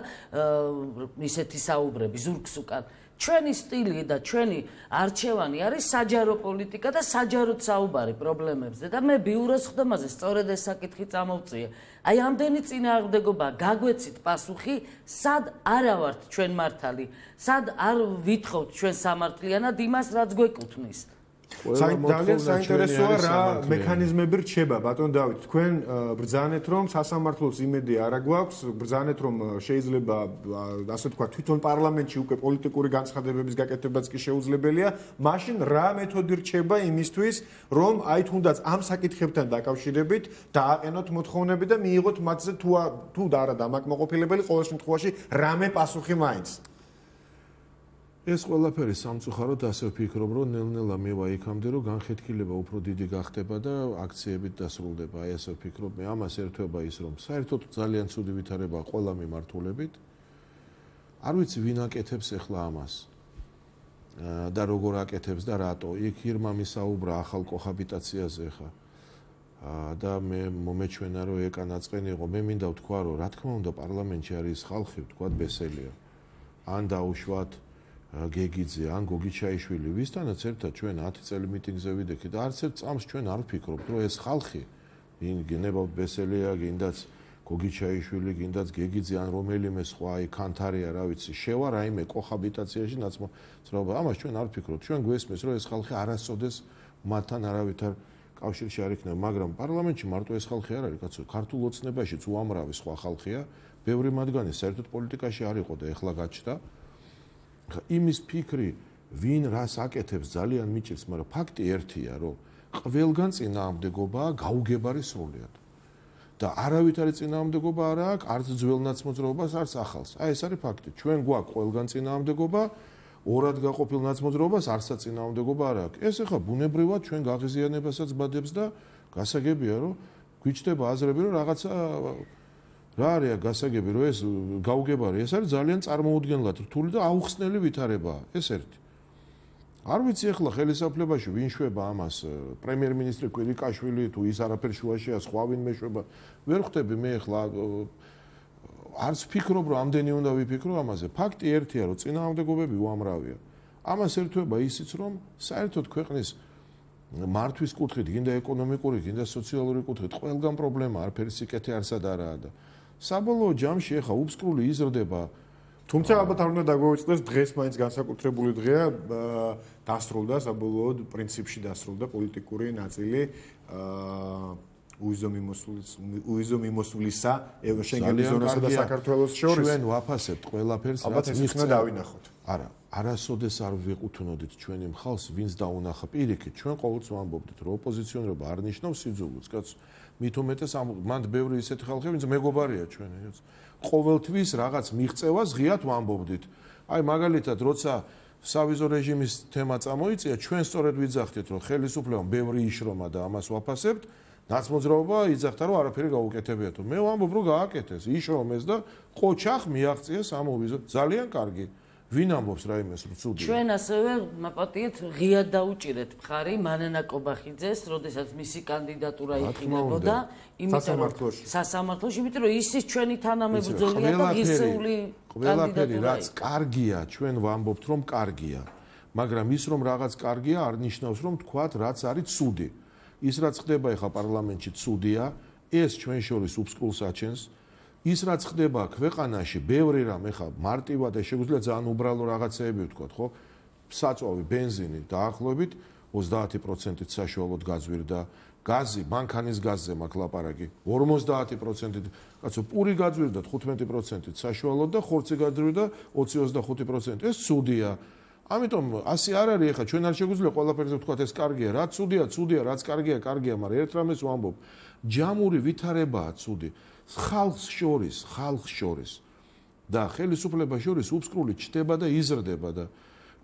ისეთი საუბრები ზურგს უკან. ჩვენი სტილი და ჩვენი არჩევანი არის საჯარო პოლიტიკა და საჯაროდ საუბარი პრობლემებზე და მე ბიუროს ხდომაზე სწორედ ეს საკითხი წამოვწიე. აი ამდენი წინააღმდეგობა გაგვეცით პასუხი, სად არა ვართ ჩვენ მართალი, სად არ ვითხოვთ ჩვენ სამართლიანად იმას, რაც გვეკუთვნის. ძალიან საინტერესოა რა მექანიზმები რჩება ბატონ დავით თქვენ ბრძანეთ რომ სასამართლოს იმედი არ აგვაქვს ბრძანეთ რომ შეიძლება ასე თქვა თვითონ პარლამენტში უკვე პოლიტიკური განცხადებების გაკეთებაც კი შეუძლებელია მაშინ რა მეთოდი რჩება იმისთვის რომ აი თუნდაც ამ საკითხებთან დაკავშირებით დააყენოთ მოთხოვნები და მიიღოთ მათზე თუ არა დამაკმაყოფილებელი ყოველ შემთხვევაში რამე პასუხი მაინც ეს ყველაფერი სამწუხაროდ ასე ვფიქრობ, რომ ნელ-ნელა მევა იქამდე, რომ განხეთქილება უფრო დიდი გახდება და აქციებით დასრულდება. აი ასე ვფიქრობ, მე ამას ერთვება ის, რომ საერთოდ ძალიან ცუდი ვითარება ყველა მიმართულებით. არ ვიცი, ვინ აკეთებს ახლა ამას. და როგორ აკეთებს და რატო. იქ ირმა მისაუბრა ახალ კოჰაბიტაციაზე ხა. და მე მომეჩვენა, რომ ეკა ნაწყენი იყო. მე მინდა ვთქვა, რომ რა თქმა უნდა პარლამენტში არის ხალხი, ვთქვა ბესელია. ან დაუშვათ გეგიძე ან გოგიჩაიშვილი ვისთანაც ერთად ჩვენ 10 წელი მიტინგზე ვიდექით და არც ერთ წამს ჩვენ არ ვფიქრობთ რომ ეს ხალხი გინებავთ ბესელია გინდაც გოგიჩაიშვილი გინდაც გეგიძე ან რომელიმე სხვა აი კანთარია რა ვიცი შევა რაიმე კოჰაბიტაციაში ნაცმოძრაობა ამას ჩვენ არ ვფიქრობთ ჩვენ გვესმის რომ ეს ხალხი არასოდეს მათთან არავითარ კავშირში არ იქნება მაგრამ პარლამენტში მარტო ეს ხალხი არ არის კაცო ქართულ ოცნებაშიც უამრავი სხვა ხალხია ბევრი მათგანი საერთოდ პოლიტიკაში არ იყო და ეხლა გაჩნდა იმის ფიქრი ვინ რას აკეთებს ძალიან მიჭირს, მაგრამ ფაქტი ერთია, რომ ყველგან წინააღმდეგობაა გაუგებარი სრულად. და არავითარი წინააღმდეგობა არ აქვს, არც ძველ ნაცმოძრაობას, არც ახალს. აი ეს არის ფაქტი. ჩვენ გვაქვს ყველგან წინააღმდეგობა, ორად გაყოფილ ნაცმოძრაობას არცაც წინააღმდეგობა არ აქვს. ეს ახლა ბუნებრივად ჩვენ გაღიზიანებასაც ბადებს და გასაგებია, რომ გვიჩნდება აზრები, რომ რაღაცა რა არის გასაგები რომ ეს გაუგებარი ეს არის ძალიან წარმოუდგენლად რთული და აუხსნელი ვითარებაა ეს ერთი არ ვიცი ახლა ხელისუფლებაში ვინ შვება ამას პრემიერ-მინისტრი კვირიკაშვილი თუ ის არაფერ შუაშია სხვა ვინმე შვება ვერ ხვდები მე ახლა არც ფიქრობ რომ ამდენი უნდა ვიფიქრო ამაზე ფაქტი ერთია რომ წინააღმდეგობები უამრავია ამას ერთვება ისიც რომ საერთოდ ქვეყნის მართვის კუთხით გინდა ეკონომიკური გინდა სოციალური კუთხით ყველგან პრობლემაა არაფერი სიკეთე არსად არაა და საბოლოო ჯამში ახლა უბსკრული იზრდება თუმცა ალბათ არ უნდა დაგვეუწყდეს დღეს მაინც განსაკუთრებული დღეა დასრულდა საბოლოოდ პრინციპში დასრულდა პოლიტიკური ნაწილი უიზო მიმოსვლისა შენგენის ზონასა და საქართველოს შორის ჩვენ ვაფასებთ ყველაფერს რაც მიხნა დავინახოთ არა არასოდეს არ ვიყუთვნოდით ჩვენი მხალს ვინც დაუნახა პირიქით ჩვენ ყოველთვის ვამბობდით რომ ოპოზიციონერობა არ ნიშნავს სიძულვას კაც მით უმეტეს მანდ ბევრი ისეთი ხალხი ვინც მეგობარია ჩვენი ყოველთვის რაღაც მიღწევას ღიად ვამბობდით აი მაგალითად როცა სავიზო რეჟიმის თემა წამოიწია, ჩვენ სწორედ ვიძახდით, რომ ხელისუფლებამ ბევრი იშრომა და ამას ვაფასებთ, ნაცმოძრაობა იძახდა, რომ არაფერი გაუკეთებია თუ. მე ვამბობ, რომ გააკეთეს, იშრომეს და ყოჩახ მიაღწიეს ამ ვიზო. ძალიან კარგი. ვინ ამბობს რაიმეს რომ ცუდია? ჩვენ ასევე მაპატიეთ ღია დაუჭირეთ მხარი მანანა კობახიძეს, როდესაც მისი კანდიდატურა იყიდებოდა, იმიტომ რომ სასამართლოში, იმიტომ რომ ისიც ჩვენი თანამებრძოლია და ღირსეული ყველაფერი რაც კარგია, ჩვენ ვამბობთ რომ კარგია, მაგრამ ის რომ რაღაც კარგია არ ნიშნავს რომ თქვათ რაც არის ცუდი. ის რაც ხდება ახლა პარლამენტში ცუდია, ეს ჩვენ შორის უბსკულს აჩენს. ის რაც ხდება ქვეყანაში, ბევრი რამ ეხა მარტივად და შეგვიძლია ძალიან უბრალო რაღაცეები ვთქვათ, ხო? საწვავი, ბენზინი დაახლოებით 30%-ით საშუალოდ გაზვირდა, გაზი, მანქანის გაზზე მაქვს ლაპარაკი, 50%-ით, კაცო, პური გაძვირდა 15%-ით საშუალოდ და ხორცი გაძვირდა 20-25%. ეს ცუდია. ამიტომ ასე არ არის ეხა ჩვენ არ შეგვიძლია ყველაფერზე ვთქვათ ეს კარგია, რაც ცუდია, ცუდია, რაც კარგია, კარგია, მაგრამ ერთ რამეს ვამბობ, ჯამური ვითარებაა ცუდი. ხალხს შორის და ხელისუფლებას შორის უბსკრული ჩდება და იზრდება და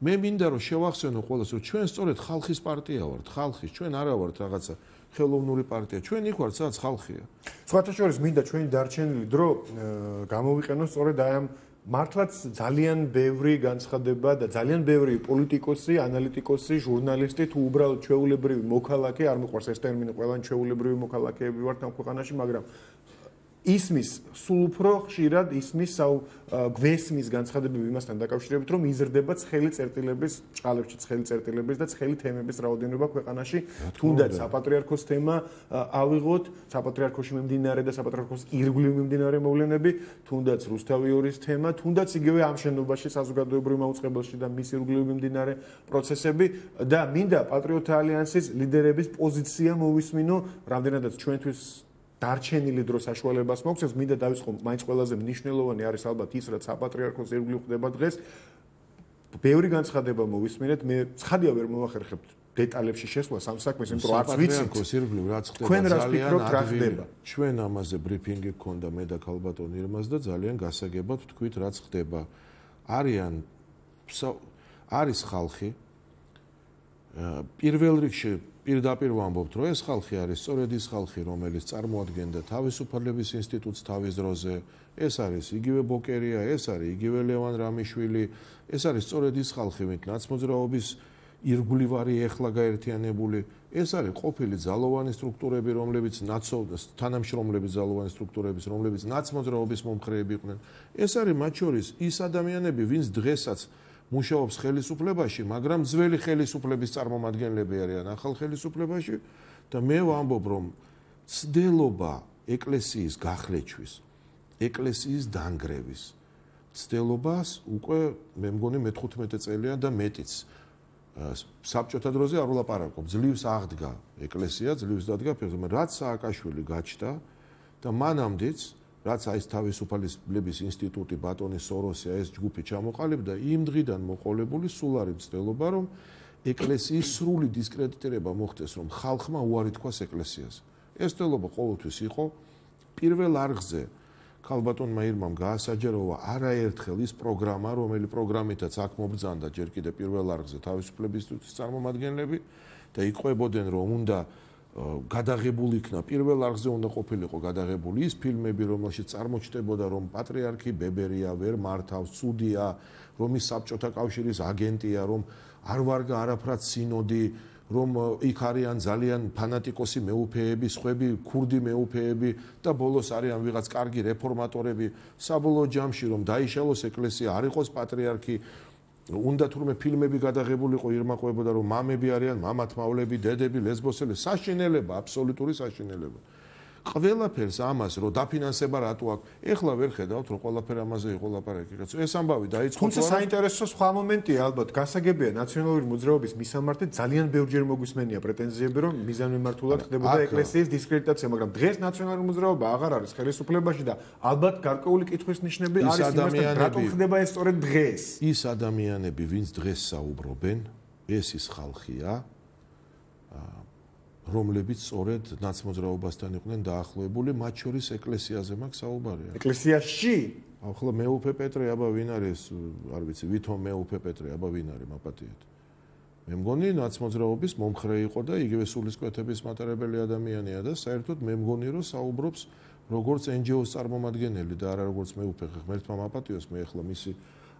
მე მინდა რომ შევახსენო ყველას რომ ჩვენ სწორედ ხალხის პარტია ვართ, ხალხის, ჩვენ არა ვართ რაღაცა ხელოვნური პარტია, ჩვენ იქ ვართ სადაც ხალხია. სხვათა შორის მინდა ჩვენი დარჩენილი დრო გამოვიყენოთ სწორედ აი ამ მართლაც ძალიან ბევრი განცხადება და ძალიან ბევრი პოლიტიკოსი, ანალიტიკოსი, ჟურნალისტი თუ უბრალოდ ჩვეულებრივი მოქალაქე, არ მიყვარს ეს ტერმინი, ყველანი ჩვეულებრივი მოქალაქეები ვართ ამ ქვეყანაში, მაგრამ ისმის სულ უფრო ხშირად ისმის გვესმის განცხადებები იმასთან დაკავშირებით, რომ იზრდება ცხელი წერტილების, ჭყალებში ცხელი წერტილების და ცხელი თემების რაოდენობა ქვეყანაში, თუნდაც საპატრიარქოს თემა ავიღოთ, საპატრიარქოში მიმდინარე და საპატრიარქოს ირგვლივ მიმდინარე მოვლენები, თუნდაც რუსთავიორის თემა, თუნდაც იგივე ამ შენობაში საზოგადოებრივ მაუწყებელში და მის ირგვლივ მიმდინარე პროცესები და მინდა პატრიოტთა ალიანსის ლიდერების პოზიცია მოვისმინო, რამდენადაც ჩვენთვის დარჩენილი დრო საშუალებას მოგცემს, მინდა დავიწყო მაინც ყველაზე მნიშვნელოვანი არის ალბათ ის, რაც საპატრიარქოს ირგვლივ ხდება დღეს. ბევრი განცხადება მოვისმინეთ, მე ცხადია ვერ მოვახერხებთ დეტალებში შესვლას ამ საქმეს, იმიტომ რომ არც ვიცით საპატრიარქოს ირგვლივ რაც ხდება თქვენ რას ფიქრობთ, რა ხდება. ჩვენ ამაზე ბრიფინგი გქონდა მე და ქალბატონ ირმას და ძალიან გასაგებად ვთქვით რაც ხდება. არის ხალხი პირველ რიგში პირდაპირ ვამბობთ, რომ ეს ხალხი არის სწორედ ის ხალხი, რომელიც წარმოადგენდა თავისუფლების ინსტიტუტს თავის დროზე. ეს არის იგივე ბოკერია, ეს არის იგივე ლევან რამიშვილი, ეს არის სწორედ ის ხალხი, ვინც ნაცმოძრაობის ირგვლივ არის ეხლა გაერთიანებული. ეს არის ყოფილი ძალოვანი სტრუქტურები, რომლებიც თანამშრომლები ძალოვანი სტრუქტურების, რომლებიც ნაცმოძრაობის მომხრეები იყვნენ. ეს არის მათ შორის ის ადამიანები, ვინც დღესაც მუშაობს ხელისუფლებაში, მაგრამ ძველი ხელისუფლების წარმომადგენლები არიან ახალ ხელისუფლებაში და მე ვამბობ, რომ ცდელობა ეკლესიის გახლეჩვის, ეკლესიის დანგრევის ცდელობას უკვე მე მგონი მე-15 წელია და მეტიც საბჭოთა დროზე არ ვლაპარაკობ, ძლივს აღდგა ეკლესია, ძლივს დადგა ფეხზე, რაც სააკაშვილი გაჩნდა და მანამდეც რაც ეს თავისუფლების ინსტიტუტი ბატონი სოროსი ეს ჯგუფი ჩამოყალიბდა იმ დღიდან მოყოლებული სულ არის მცდელობა რომ ეკლესიის სრული დისკრედიტირება მოხდეს რომ ხალხმა უარი თქვას ეკლესიას ეს მცდელობა ყოველთვის იყო პირველ არხზე ქალბატონმა ირმამ გაასაჯაროვა არაერთხელ ის პროგრამა რომელი პროგრამითაც აქ მობრძანდა ჯერ კიდე პირველ არხზე თავისუფლების ინსტიტუტის წარმომადგენლები და იყვებოდნენ რომ უნდა გადაღებული იქნა პირველ არხზე უნდა ყოფილიყო გადაღებული ის ფილმები რომელშიც წარმოჩნდებოდა რომ პატრიარქი ბებერია ვერ მართავს ცუდია რომ ის საბჭოთა კავშირის აგენტია რომ არ ვარგა არაფრად სინოდი რომ იქ არიან ძალიან ფანატიკოსი მეუფეები სხვები ქურდი მეუფეები და ბოლოს არიან ვიღაც კარგი რეფორმატორები საბოლოო ჯამში რომ დაიშალოს ეკლესია არ იყოს პატრიარქი უნდა თურმე ფილმები გადაღებულიყო ირმაყვებოდა რომ მამები არიან მამათმავლები დედები ლესბოსელი საშინელება აბსოლუტური საშინელება ყველაფერს ამას რომ დაფინანსება რატო აქვს ეხლა ვერ ხედავთ რომ ყველაფერ ამაზე იყო ლაპარაკი კაცო ეს ამბავი დაიწყო თუმცა საინტერესო სხვა მომენტია ალბათ გასაგებია ნაციონალური მოძრაობის მისამართი ძალიან ბევრჯერ მოგვისმენია პრეტენზიები რომ მიზანმიმართულად ხდებოდა ეკლესიის დისკრედიტაცია მაგრამ დღეს ნაციონალური მოძრაობა აღარ არის ხელისუფლებაში და ალბათ გარკვეული კითხვის ნიშნები არის იმასთან რატომ ხდება ეს სწორედ დღეს ის ადამიანები ვინც დღეს საუბრობენ ეს ის ხალხია რომლებიც სწორედ ნაცმოძრაობასთან იყვნენ დაახლოებული, მათ შორის ეკლესიაზე მაქვს საუბარია. ეკლესიაში ახლა მეუფე პეტრე აბა ვინ არის, არ ვიცი, ვითომ მეუფე პეტრე აბა ვინ არის მაპატიეთ. მე მგონი ნაცმოძრაობის მომხრე იყო და იგივე სულისკვეთების მატარებელი ადამიანია და საერთოდ მე მგონი რომ საუბრობს როგორც NGO-ს წარმომადგენელი და არა როგორც მეუფე ღმერთმა მაპატიოს, მე ახლა მისი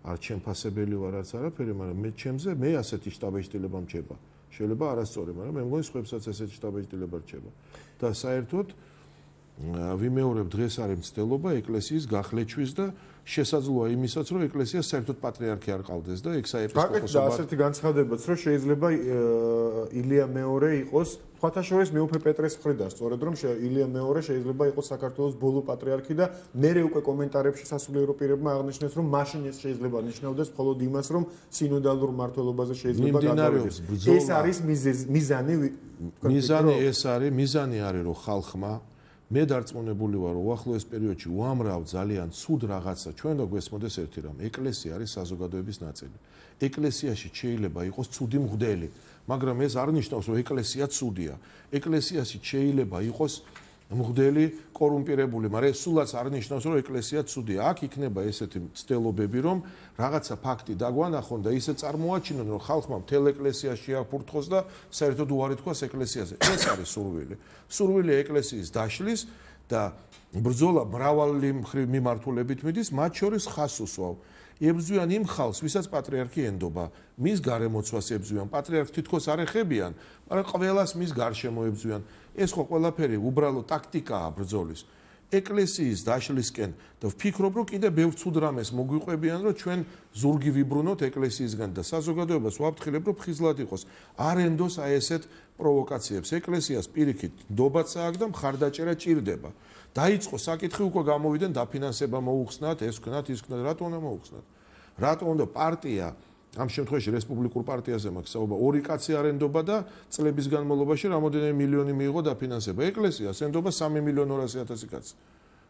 არ ჩემფასებელი ვარ არც არაფერი, მაგრამ მე ჩემზე მე ასეთი შტაბ-ეჭდილება მჭება. შეიძლება არასწორი, მაგრამ მე მგონი სხვებსაც ესეთი შტაბ-ეჭდილება რჩება. და საერთოდ ვიმეორებ დღეს არის მცდელობა ეკლესიის გახლეჩვის და შესაძლოა იმისაც, რომ ეკლესია საერთოდ პატრიარქი არ ყავდეს და ექსაეპისკოპოსობა. გაკეთდა ასეთი განცხადებაც, რომ შეიძლება ილია მეორე იყოს, სხვათაშორის მეუფე პეტრეს მხრიდან, სწორედ რომ ილია მეორე შეიძლება იყოს საქართველოს ბოლო პატრიარქი და მერე უკვე კომენტარებში სასულიერო პირებმა აღნიშნეს, რომ მაშინ ეს შეიძლება ნიშნავდეს მხოლოდ იმას, რომ სინოდალურ მმართველობაზე შეიძლება გადავიდეს. ეს არის მიზანი. მიზანი არის, რომ ხალხმა მე დარწმუნებული ვარ, რომ უახლოეს პერიოდში უამრავ ძალიან ცუდ რაღაცა ჩვენ და გვესმოდეს ერთი რამ. ეკლესია არის საზოგადოების ნაწილი. ეკლესიაში შეიძლება იყოს ცუდი მღვდელი, მაგრამ ეს არ ნიშნავს, რომ ეკლესია ცუდია. ეკლესიაში შეიძლება იყოს მღვდელი კორუმპირებული, მაგრამ ეს სულაც არ ნიშნავს, რომ ეკლესია ცუდია. აქ იქნება ესეთი მცდელობები, რომ რაღაცა ფაქტი დაგვანახონ და ისე წარმოაჩინონ, რომ ხალხმა მთელ ეკლესიაში აფურთხოს და საერთოდ უარი თქვას ეკლესიაზე. ეს არის სურვილი. სურვილია ეკლესიის დაშლის და ბრძოლა მრავალი მიმართულებით მიდის, მათ შორის ხაზს უსვავ. ებრძვიან იმ ხალხს, ვისაც პატრიარქი ენდობა, მის გარემოცვას ებრძვიან. პატრიარქს თითქოს არ ეხებიან, მაგრამ ყველას მის გარშემო ებრძვიან. ეს ხო ყველაფერი უბრალო ტაქტიკაა ბრძოლის. ეკლესიის დაშლისკენ და ვფიქრობ, რომ კიდე ბევრ ცუდ რამეს მოგვიყვებიან, რომ ჩვენ ზურგი ვიბრუნოთ ეკლესიისგან და საზოგადოებას ვაფრთხილებ, რომ ფხიზლად იყოს. არ ენდოს აი ესეთ პროვოკაციებს. ეკლესიას პირიქით ნდობაც აქვს და მხარდაჭერა ჭირდება. დაიწყო საკითხი, უკვე გამოვიდნენ დაფინანსება მოუხსნათ, ეს ვქნათ, ის ვქნათ, რატო უნდა მოუხსნათ? რატო უნდა პარტია ამ შემთხვევაში რესპუბლიკურ პარტიაზე მაქვს საუბარი, ორი კაცი არ ენდობა და წლების განმავლობაში რამოდენიმე მილიონი მიიღო დაფინანსება. ეკლესიას ენდობა 3.200.000 კაცი.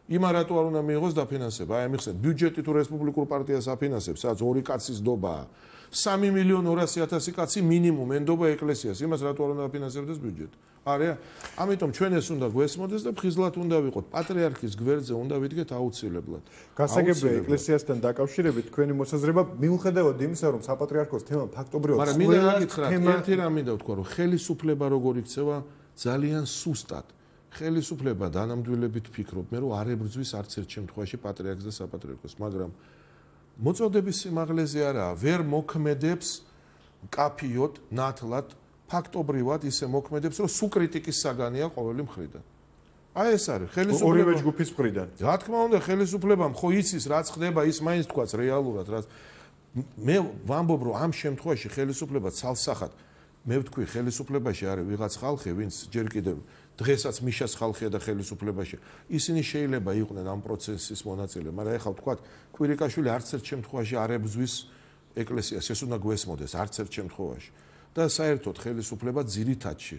იმა რატო არ უნდა მიიღოს დაფინანსება? აი მიხსენ, ბიუჯეტი თუ რესპუბლიკურ პარტიას აფინანსებს, სადაც ორი კაცის ნდობაა. 3.200.000 კაცი მინიმუმ ენდობა ეკლესიას. იმას რატო არ უნდა აფინანსებდეს ბიუჯეტი? არა, ამიტომ ჩვენ ეს უნდა გვესმოდეს და ფხიზლად უნდა ვიყოთ. პატრიარქის გვერდზე უნდა ვიდგეთ აუცილებლად. გასაგებია ეკლესიასთან დაკავშირებით თქვენი მოსაზრება, მიუხედავად იმისა, რომ საპატრიარქოს თემა ფაქტობრივად მაგრამ მინდა გითხრათ, ერთი რამ მინდა ვთქვა, რომ ხელისუფლება როგორ იქცევა ძალიან სუსტად. ხელისუფლება დანამდვილებით ფიქრობ მე, რომ არ ებრძვის არც ერთ შემთხვევაში პატრიარქს და საპატრიარქოს, მაგრამ მოწოდების სიმაღლეზე არაა, ვერ მოქმედებს კაფიოდ, ნათლად, ფაქტობრივად ისე მოქმედებს, რომ სულ კრიტიკის საგანია ყოველი მხრიდან. აი ეს არის ხელისუფლება ორივე ჯგუფის მხრიდან. რა თქმა უნდა, ხელისუფლებამ ხო იცის რაც ხდება, ის მაინც თქვაც რეალურად, რაც მე ვამბობ, რომ ამ შემთხვევაში ხელისუფლება ცალსახად მე ვთქვი, ხელისუფლებაში არის ვიღაც ხალხი, ვინც ჯერ კიდევ დღესაც მიშას ხალხია და ხელისუფლებაში. ისინი შეიძლება იყვნენ ამ პროცესის მონაწილე, მაგრამ ეხლა ვთქვათ, კვირიკაშვილი არც ერთ შემთხვევაში არ ებრძვის ეკლესიას, ეს უნდა გვესმოდეს არც ერთ შემთხვევაში. და საერთოდ ხელისუფლება ძირითადში,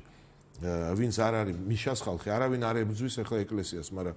ვინც არ არის მიშას ხალხი, არავინ არ ებრძვის ახლა ეკლესიას, მაგრამ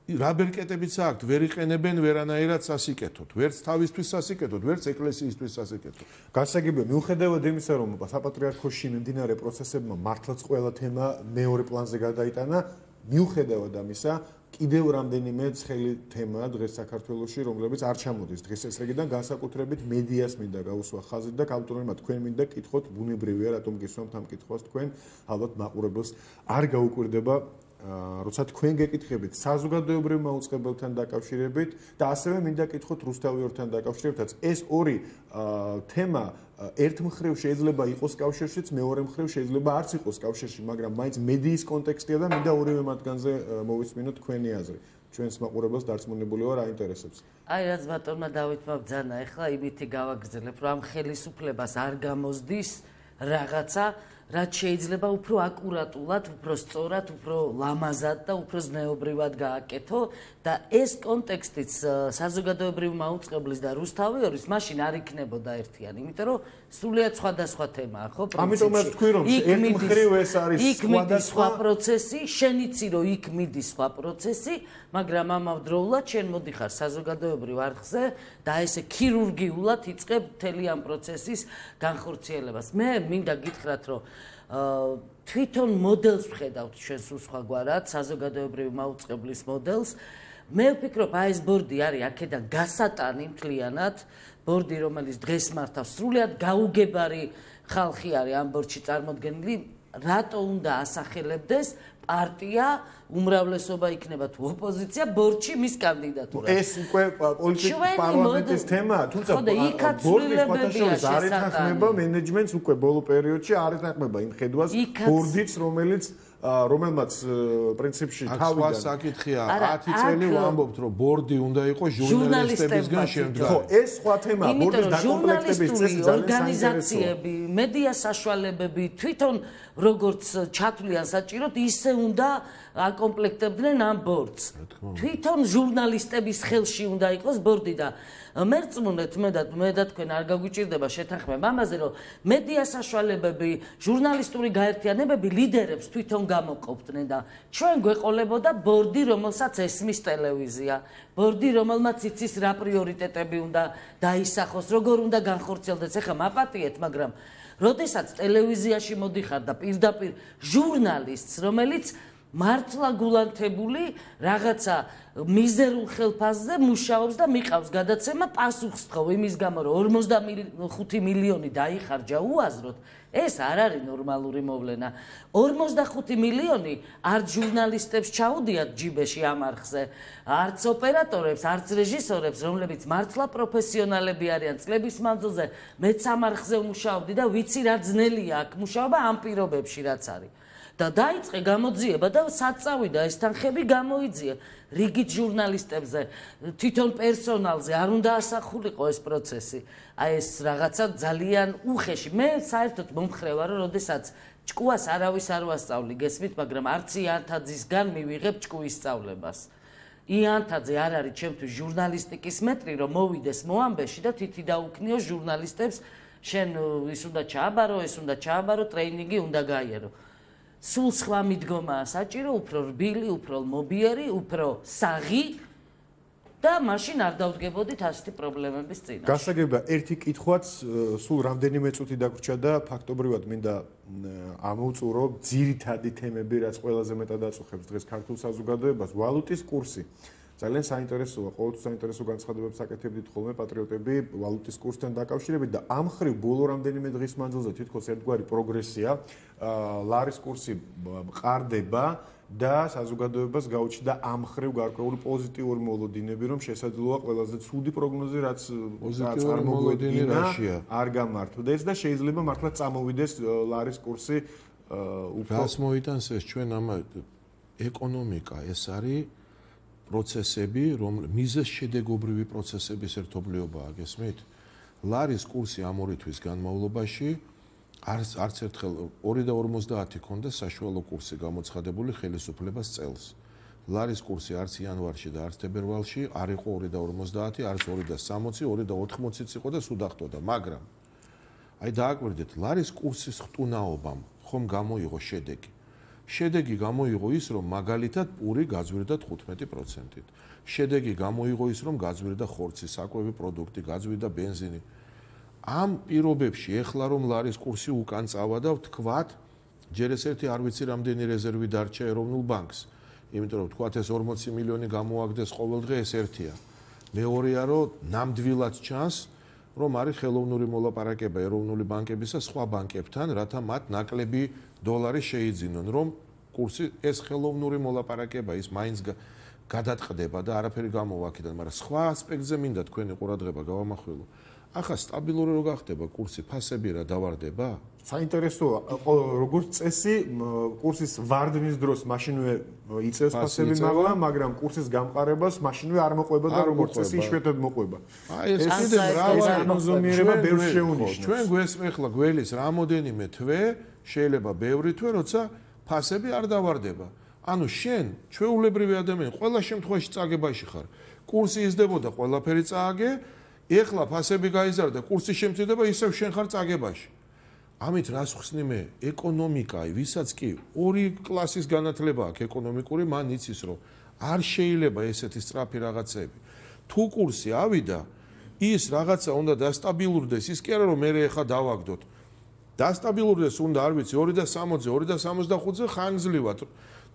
რა ბერკეტებიც აქვთ, ვერ იყენებენ ვერანაირად სასიკეთოდ, ვერც თავისთვის სასიკეთოდ, ვერც ეკლესიისთვის სასიკეთოდ. გასაგებია, მიუხედავად იმისა, რომ საპატრიარქოში მიმდინარე პროცესებმა მართლაც ყველა თემა მეორე პლანზე გადაიტანა, მიუხედავად ამისა, კიდევ რამდენიმე ცხელი თემაა დღეს საქართველოში, რომლებიც არ ჩამოდის დღეს ესრიგიდან, განსაკუთრებით მედიას მინდა გაუსვა ხაზით და კულტურულმა თქვენ მინდა კითხოთ, ბუნებრივია, რატომ გისვამთ ამ კითხვას თქვენ, ალბათ მაყურებელს არ გაუკვირდება როცა თქვენ გეკითხებით საზოგადოებრივ მაუწყებელთან დაკავშირებით და ასევე მინდა კითხოთ რუსთავიორთან დაკავშირებითაც ეს ორი თემა ერთ მხრივ შეიძლება იყოს კავშირშიც, მეორე მხრივ შეიძლება არც იყოს კავშირში, მაგრამ მაინც მედიის კონტექსტია და მინდა ორივე მათგანზე მოვისმინოთ თქვენი აზრი. ჩვენს მაყურებელს დარწმუნებული ვარ აინტერესებს. აი რაც ბატონმა დავითმა ბძანა, ეხლა იმითი გავაგრძელებ, რომ ამ ხელისუფლებას არ გამოსდის რაღაცა რაც შეიძლება უფრო აკურატულად, უფრო სწორად, უფრო ლამაზად და უფრო ზნეობრივად გააკეთო და ეს კონტექსტიც საზოგადოებრივ მაუწყებლის და რუსთავიორის მაშინ არ იქნებოდა ერთიანი, იმიტომ რომ სრულიად სხვადასხვა თემაა, ხო? ამიტომაც თქვი რომ ერთ მხრივ ეს არის სხვადასხვა პროცესი, შენ იცი რომ იქ მიდის სხვა პროცესი, მაგრამ ამავდროულად შენ მოდიხარ საზოგადოებრივ არხზე და ესე ქირურგიულად იწყებ მთელი ამ პროცესის განხორციელებას. მე მინდა გითხრათ რომ თვითონ მოდელს ვხედავთ ჩვენ სულ სხვაგვარად, საზოგადოებრივი მაუწყებლის მოდელს. მე ვფიქრობ, აი ეს ბორდი არის აქედან გასატანი მთლიანად, ბორდი, რომელიც დღეს მართავს, სრულიად გაუგებარი ხალხი არის ამ ბორდში წარმოდგენილი, რატო უნდა ასახელებდეს პარტია, უმრავლესობა იქნება თუ ოპოზიცია, ბორდში მის კანდიდატურას. ეს უკვე პოლიტიკის პარლამენტის თემაა, თუმცა ბორდის ფათაშორის არ ეთანხმება მენეჯმენტს უკვე ბოლო პერიოდში არ ეთანხმება იმ ხედვას ბორდიც, რომელმაც პრინციპში თავიდან სხვა საკითხია 10 წელი ვამბობთ რომ ბორდი უნდა იყოს ჟურნალისტებისგან შემდგარი. ხო, ეს სხვა თემაა, ბორდის დაკომპლექტების წესი ძალიან ორგანიზაციები, მედია საშუალებები, თვითონ როგორც ჩათვლიან საჭიროდ, ისე უნდა აკომპლექტებდნენ ამ ბორდს. თვითონ ჟურნალისტების ხელში უნდა იყოს ბორდი და მერწმუნეთ მე და თქვენ არ გაგვიჭირდება შეთანხმება ამაზე, რომ მედია საშუალებები, ჟურნალისტური გაერთიანებები ლიდერებს თვითონ გამოყოფდნენ და ჩვენ გვეყოლებოდა ბორდი, რომელსაც ესმის ტელევიზია, ბორდი, რომელმაც იცის რა პრიორიტეტები უნდა დაისახოს, როგორ უნდა განხორციელდეს. ეხლა მაპატიეთ, მაგრამ როდესაც ტელევიზიაში მოდიხარ და პირდაპირ ჟურნალისტს, რომელიც მართლა გულანთებული რაღაცა მიზერულ ხელფასზე მუშაობს და მიყავს გადაცემა პასუხს თხოვ იმის გამო რომ 45 მილიონი დაიხარჯა უაზროდ, ეს არ არის ნორმალური მოვლენა. 45 მილიონი არც ჟურნალისტებს ჩაუდიათ ჯიბეში ამ არხზე, არც ოპერატორებს, არც რეჟისორებს, რომლებიც მართლა პროფესიონალები არიან. წლების მანძილზე მეც ამ არხზე ვმუშაობდი და ვიცი რა ძნელია აქ მუშაობა ამ პირობებში რაც არის. და დაიწყე გამოძიება და საწავიდა ეს თანხები გამოიძიე რიგით ჟურნალისტებზე, თვითონ პერსონალზე არ უნდა ასახულიყო ეს პროცესი. აი ეს რაღაცა ძალიან უხეში. მე საერთოდ მომხრე ვარ, რომ როდესაც ჭკუას არავის არ ვასწავლი, გესმით, მაგრამ არც იანთაძისგან მივიღებ ჭკუის სწავლებას. იანთაძე არ არის ჩემთვის ჟურნალისტიკის მეტრი, რომ მოვიდეს მოამბეში და თითი დაუქნიო ჟურნალისტებს, შენ ის უნდა ჩააბარო, ეს უნდა ჩააბარო, ტრეინინგი უნდა გაიარო. სულ სხვა მიდგომაა საჭირო, უფრო რბილი, უფრო მობიერი, უფრო საღი და მაშინ არ დავდგებოდით ასეთი პრობლემების წინაშე. გასაგებია, ერთი კითხვაც სულ რამდენიმე წუთი დაგვრჩა და ფაქტობრივად მინდა ამოვწურო ძირითადი თემები, რაც ყველაზე მეტად აწუხებს დღეს ქართულ საზოგადოებას, ვალუტის კურსი. ძალიან საინტერესოა, ყოველთვის საინტერესო განცხადებებს აკეთებდით ხოლმე პატრიოტები ვალუტის კურსთან დაკავშირებით და ამ მხრივ ბოლო რამდენიმე დღის მანძილზე თითქოს ერთგვარი პროგრესია, ლარის კურსი მყარდება და საზოგადოებას გაუჩნდა ამ მხრივ გარკვეული პოზიტიური მოლოდინები, რომ შესაძლოა ყველაზე ცუდი პროგნოზი, რაც წარმოგვედგინა, არ გამართლდეს და შეიძლება მართლა წამოვიდეს ლარის კურსი უფრო. რას მოიტანს ეს ჩვენ ამ ეკონომიკა, ეს არის პროცესები, მიზეს შედეგობრივი პროცესების ერთობლიობაა, გესმით? ლარის კურსი ამ 2 თვის განმავლობაში არც ერთხელ 2.50 ქონდა საშუალო კურსი გამოცხადებული ხელისუფლებას წელს. ლარის კურსი არც იანვარში და არც თებერვალში არ იყო 2.50, არც 2.60, 2.80-იც იყო და სულ დახვდა, მაგრამ აი დააკვირდეთ, ლარის კურსის ხტუნაობამ ხომ გამოიღო შედეგი. შედეგი გამოიღო ის, რომ მაგალითად პური გაძვირდა 15%-ით. შედეგი გამოიღო ის, რომ გაძვირდა ხორცი, საკვები პროდუქტი, გაძვირდა ბენზინი. ამ პირობებში ეხლა რომ ლარის კურსი უკან წავა და ვთქვათ, ჯერ ეს ერთი არ ვიცი რამდენი რეზერვი დარჩა ეროვნულ ბანკს. იმიტომ რომ ვთქვათ ეს 40 მილიონი გამოაგდეს ყოველდღე, ეს ერთია. მეორეა, რომ ნამდვილად ჩანს, რომ არის ხელოვნური მოლაპარაკება ეროვნული ბანკებისა სხვა ბანკებთან, რათა მათ ნაკლები დოლარი შეიძინონ, რომ კურსი ეს ხელოვნური მოლაპარაკება ის მაინც გადატყდება და არაფერი გამოვა აქედან, მაგრამ სხვა ასპექტზე მინდა თქვენი ყურადღება გავამახვილო. ახლა სტაბილური რო გახდება კურსი, ფასები რა დავარდება? საინტერესოა, როგორც წესი, კურსის ვარდნის დროს მაშინვე იწევს ფასები მაღლა, მაგრამ კურსის გამყარებას მაშინვე არ მოყვება და როგორც წესი იშვიათად მოყვება. აი ეს კიდე მრავალი განზომიერება ბევრს შეუნიშნავს. ჩვენ გვესმეხლა გველის რამოდენიმე თვე, შეიძლება ბევრი თვე, როცა ფასები არ დავარდება. ანუ შენ, ჩვეულებრივი ადამიანი, ყველა შემთხვევაში წაგებაში ხარ. კურსი იზრდებოდა, ყველაფერი წააგე, ეხლა ფასები გაიზარდა, კურსი შემცირდება, ისევ შენ ხარ წაგებაში. ამით რას ხსნი მე? ეკონომიკა, ვისაც კი 2 კლასის განათლება აქვს ეკონომიკური, მან იცის, რომ არ შეიძლება ესეთი სწრაფი რაღაცები. თუ კურსი ავიდა, ის რაღაცა უნდა დასტაბილურდეს, ის კი არა რომ მე ეხა დავაგდოთ. დასტაბილურდეს უნდა არ ვიცი 2.60-ზე 2.65-ზე ხანგრძლივად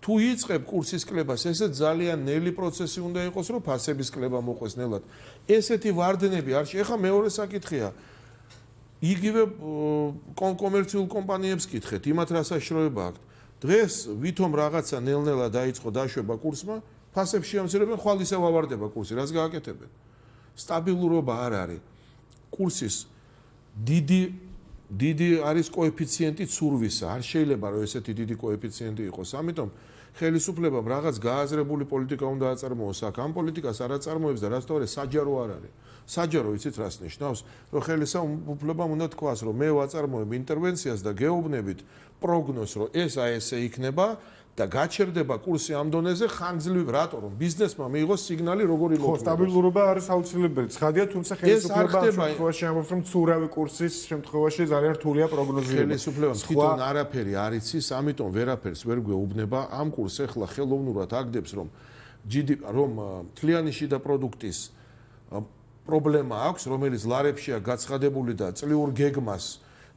თუ იწყებ კურსის კლებას ესე ძალიან ნელი პროცესი უნდა იყოს რომ ფასების კლება მოყვეს ნელად ესეთი ვარდნები არ ეხა მეორე საკითხია იგივე კომერციულ კომპანიებს კითხეთ იმათ რა საშიშროება აქვთ დღეს ვითომ რაღაცა ნელ-ნელა დაიწყო დაშვება კურსმა ფასებში ამცირებენ ხვალ ისევ ავარდება კურსი რაც გააკეთებენ სტაბილურობა არ არის კურსის დიდი არის კოეფიციენტი ცურვისა არ შეიძლება რომ ესეთი დიდი კოეფიციენტი იყოს ამიტომ ხელისუფლებამ რაღაც გააზრებული პოლიტიკა უნდა აწარმოოს აქ ამ პოლიტიკას არ აწარმოებს და რაც თორე საჯარო არ არის საჯარო იცით რას ნიშნავს რომ ხელისუფლებამ უნდა თქვას რომ მე ვაწარმოებ ინტერვენციას და გეუბნებით პროგნოზს რომ ეს ესე იქნება და გაჩერდება კურსი ამ დონეზე ხანგრძლივ რატო რომ ბიზნესმა მიიღოს სიგნალი როგორი ხო სტაბილურობა არის აუცილებელი ცხადია თუმცა ხელისუფლება ამ შემთხვევაში ამბობს რომ ცურავი კურსის შემთხვევაში ძალიან რთულია პროგნოზირება ხელისუფლება თვითონ არაფერი არ იცის ამიტომ ვერაფერს ვერ გვეუბნება ამ კურსს ახლა ხელოვნურად აგდებს რომ რომ თლიანი შიდა პროდუქტის პრობლემა აქვს რომელიც ლარებშია გაცხადებული და წლიურ გეგმას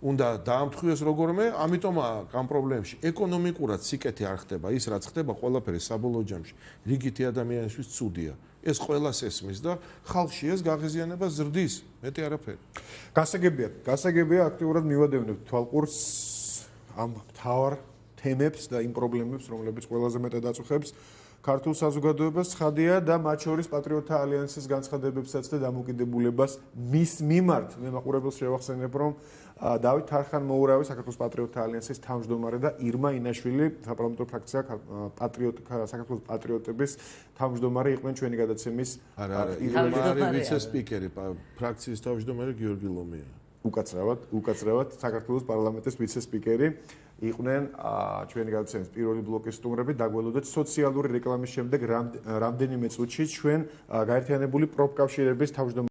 უნდა დაამტყუეს როგორმე, ამიტომ ამ პრობლემებში ეკონომიკურად სიკეთე არ ხდება, ის რაც ხდება ყველაფერი საბოლოო ჯამში რიგითი ადამიანისთვის ცუდია. ეს ყველას ესმის და ხალხში ეს გაღიზიანება ზრდის, მეტი არაფერი. გასაგებია აქტიურად მივადევნებთ თვალყურს ამ მთავარ თემებს და იმ პრობლემებს, რომლებიც ყველაზე მეტად აწუხებს ქართულ საზოგადოებას ხადია და მათ შორის პატრიოტთა ალიანსის განცხადებებსაც და დამოკიდებულებას მის მიმართ მე მაყურებელს შევახსენებ რომ დავით თარხან-მოურავი საქართველოს პატრიოტთა ალიანსის თავმჯდომარე და ირმა ინაშვილი საპარლამენტო ფრაქცია საქართველოს პატრიოტების თავმჯდომარე იყვნენ ჩვენი გადაცემის ვიცე-სპიკერი ფრაქციის თავმჯდომარე გიორგი ლომია უკაცრავად საქართველოს პარლამენტის ვიცე-სპიკერი იყვნენ ჩვენი გადაცემის პირველი ბლოკის სტუმრები დაგველოდეთ სოციალური რეკლამის შემდეგ რამდენიმე წუთში ჩვენ გაერთიანებული პროფკავშირების თავმჯდომარე